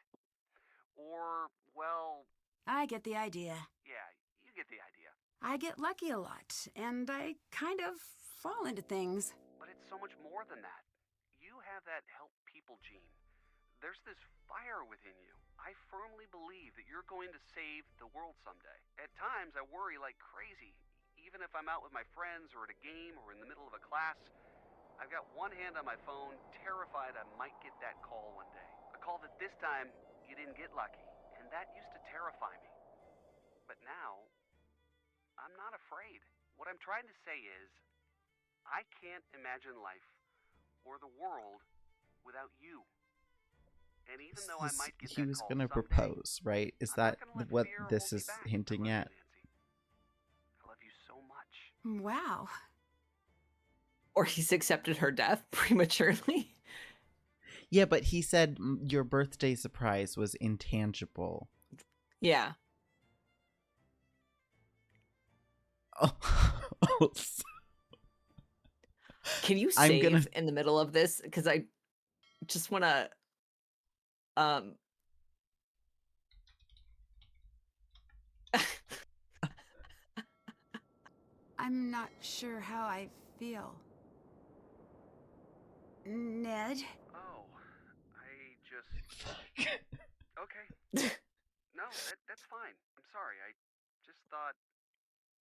Or, well, I get the idea. yeah, you get the idea. I get lucky a lot, and I kind of fall into things. But it's so much more than that. You have that help people gene. There's this fire within you. I firmly believe that you're going to save the world someday. At times, I worry like crazy. Even if I'm out with my friends or at a game or in the middle of a class, I've got one hand on my phone, terrified I might get that call one day. A call that this time you didn't get lucky, and that used to terrify me. But now, I'm not afraid. What I'm trying to say is, I can't imagine life or the world without you. And even though I might get he that was call gonna someday, propose, right? Is I'm not that gonna let what fear this hold me is back. hinting I love at? you, Nancy. I love you so much. Wow. Or he's accepted her death prematurely. Yeah, but he said your birthday surprise was intangible. Yeah. Oh. Can you I'm save gonna- in the middle of this? Because I just want to. I'm not sure how I feel. Ned? Oh, I just. Okay. No, that's fine. I'm sorry. I just thought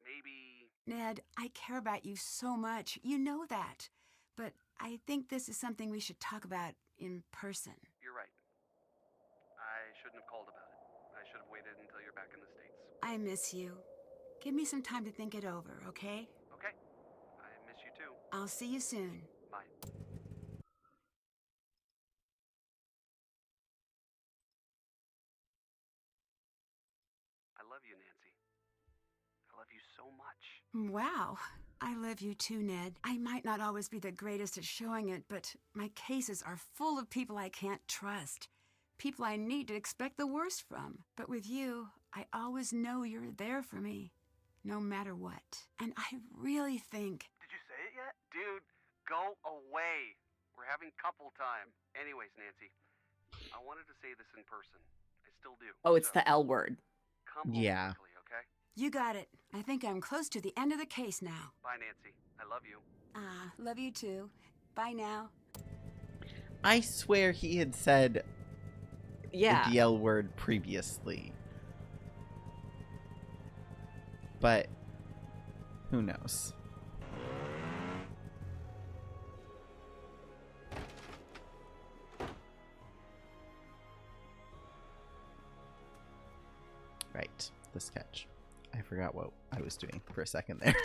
maybe. Ned, I care about you so much. You know that. But I think this is something we should talk about in person. You're right. I shouldn't have called about it. I should have waited until you're back in the States. I miss you. Give me some time to think it over, okay? Okay. I miss you too. I'll see you soon. Bye. I love you, Nancy. I love you so much. Wow. I love you too, Ned. I might not always be the greatest at showing it, but my cases are full of people I can't trust. People I need to expect the worst from. But with you, I always know you're there for me, no matter what. And I really think... Did you say it yet? Dude, go away. We're having couple time. Anyways, Nancy, I wanted to say this in person. I still do. Oh, it's So, the L word. come home Yeah. quickly, okay? You got it. I think I'm close to the end of the case now. Bye, Nancy. I love you. Love you too. Bye now. I swear he had said Yeah. the L word previously. But who knows? Right, the sketch. I forgot what I was doing for a second there.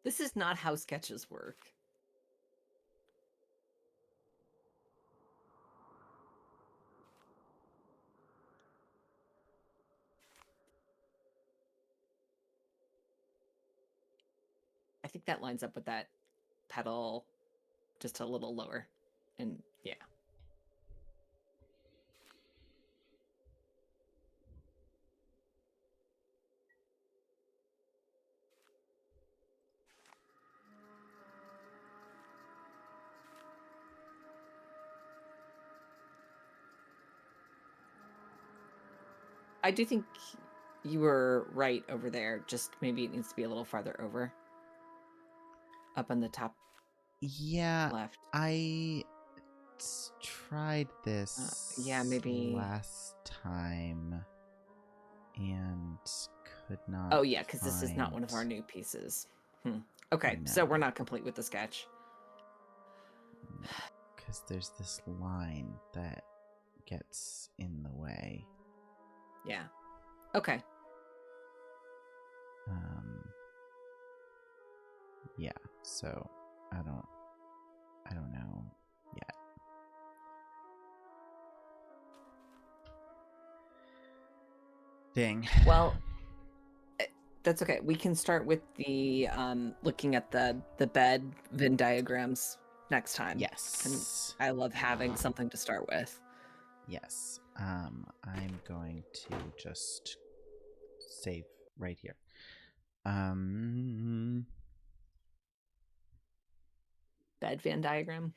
This is not how sketches work. I think that lines up with that pedal just a little lower. And yeah. I do think you were right over there. Just maybe it needs to be a little farther over. Up on the top Yeah, left. I tried this yeah, maybe- last time and could not. Oh yeah, because this is not one of our find- new pieces. Okay, so we're not complete with the sketch. Because there's this line that gets in the way. Yeah. Okay. Yeah, so I don't know yet. Dang. Well, that's okay. We can start with the looking at the bed Venn diagrams next time. Yes. And I love having something to start with. Yes. I'm going to just save right here. Bed Venn diagram.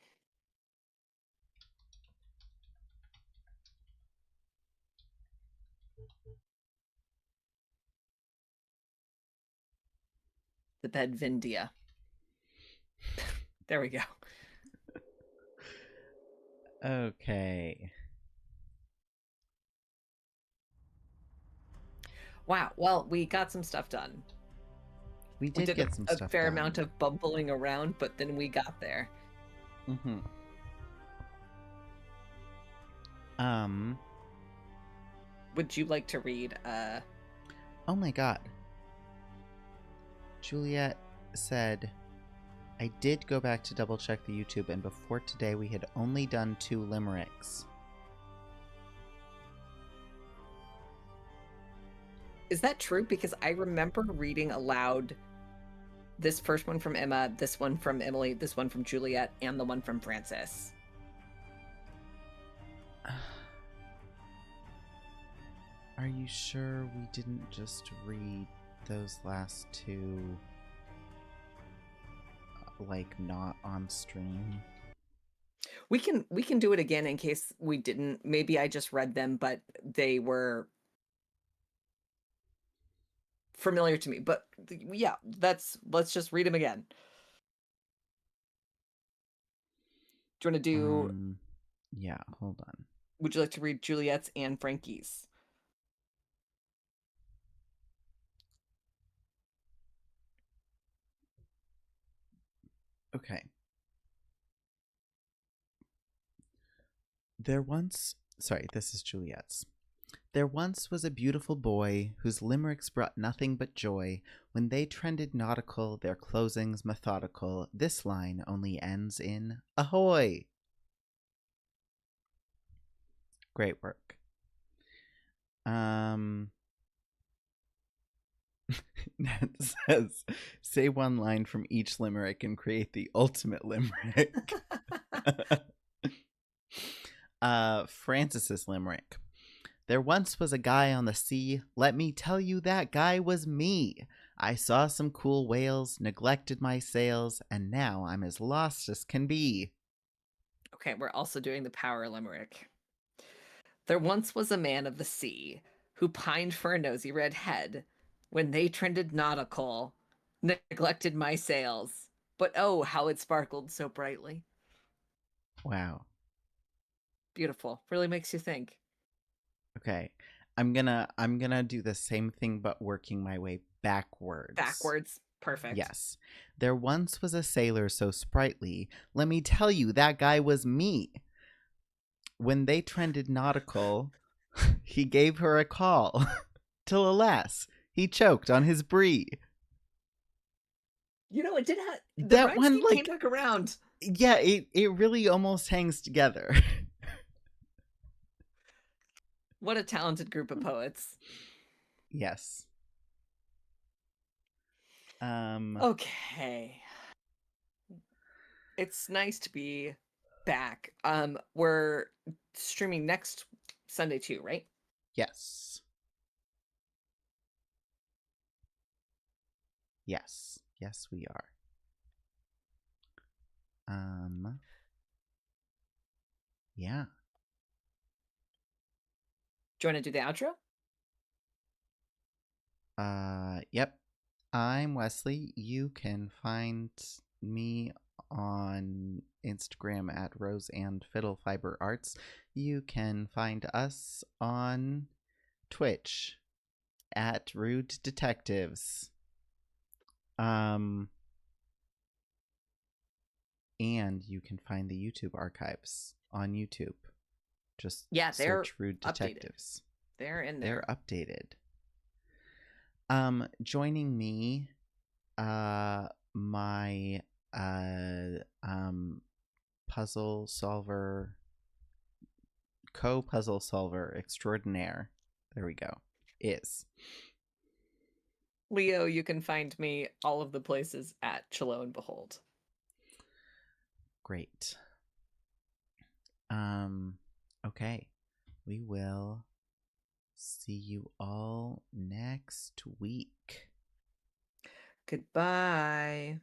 The bed Vindia. There we go. Okay. Wow. Well, we got some stuff done. We We did did get some a stuff fair done. amount of bumbling around, but then we got there. Mm-hmm. Would you like to read Oh my god. Juliet said, I did go back to double check the YouTube, and before today we had only done 2 limericks. Is that true? Because I remember reading aloud this first one from Emma, this one from Emily, this one from Juliet, and the one from Francis. Are you sure we didn't just read those last two, like, not on stream? We can do it again in case we didn't. Maybe I just read them, but they were familiar to me. But yeah, let's just read them again. Do you want to do? Yeah, hold on. Would you like to read Juliet's and Frankie's? Okay. This is Juliet's. There once was a beautiful boy whose limericks brought nothing but joy. When they trended nautical, their closings methodical. This line only ends in ahoy. Great work. Ned says, say one line from each limerick and create the ultimate limerick. Francis's limerick. There once was a guy on the sea. Let me tell you that guy was me. I saw some cool whales, neglected my sails, and now I'm as lost as can be. Okay, we're also doing the power limerick. There once was a man of the sea who pined for a nosy red head. When they trended nautical, neglected my sails. But oh, how it sparkled so brightly. Wow. Beautiful. Really makes you think. Okay. I'm gonna do the same thing but working my way backwards. Backwards. Perfect. Yes. There once was a sailor so sprightly. Let me tell you, that guy was me. When they trended nautical, he gave her a call. Till alas, he choked on his brie. You know, it did have that one, like, came back around. Yeah, it really almost hangs together. What a talented group of poets. Yes. Okay. It's nice to be back. We're streaming next Sunday too, right? Yes. Yes. Yes, we are. Yeah. Do you want to do the outro? Yep. I'm Wesley. You can find me on Instagram at Rose and Fiddle Fiber Arts. You can find us on Twitch at Rude Detectives. And you can find the YouTube archives on YouTube. Just search Rude Detectives. They're in there. They're updated. Joining me, my puzzle solver, co-puzzle solver extraordinaire. There we go. Is Leo. You can find me all of the places at Chilo and Behold. Great. Okay. We will see you all next week. Goodbye.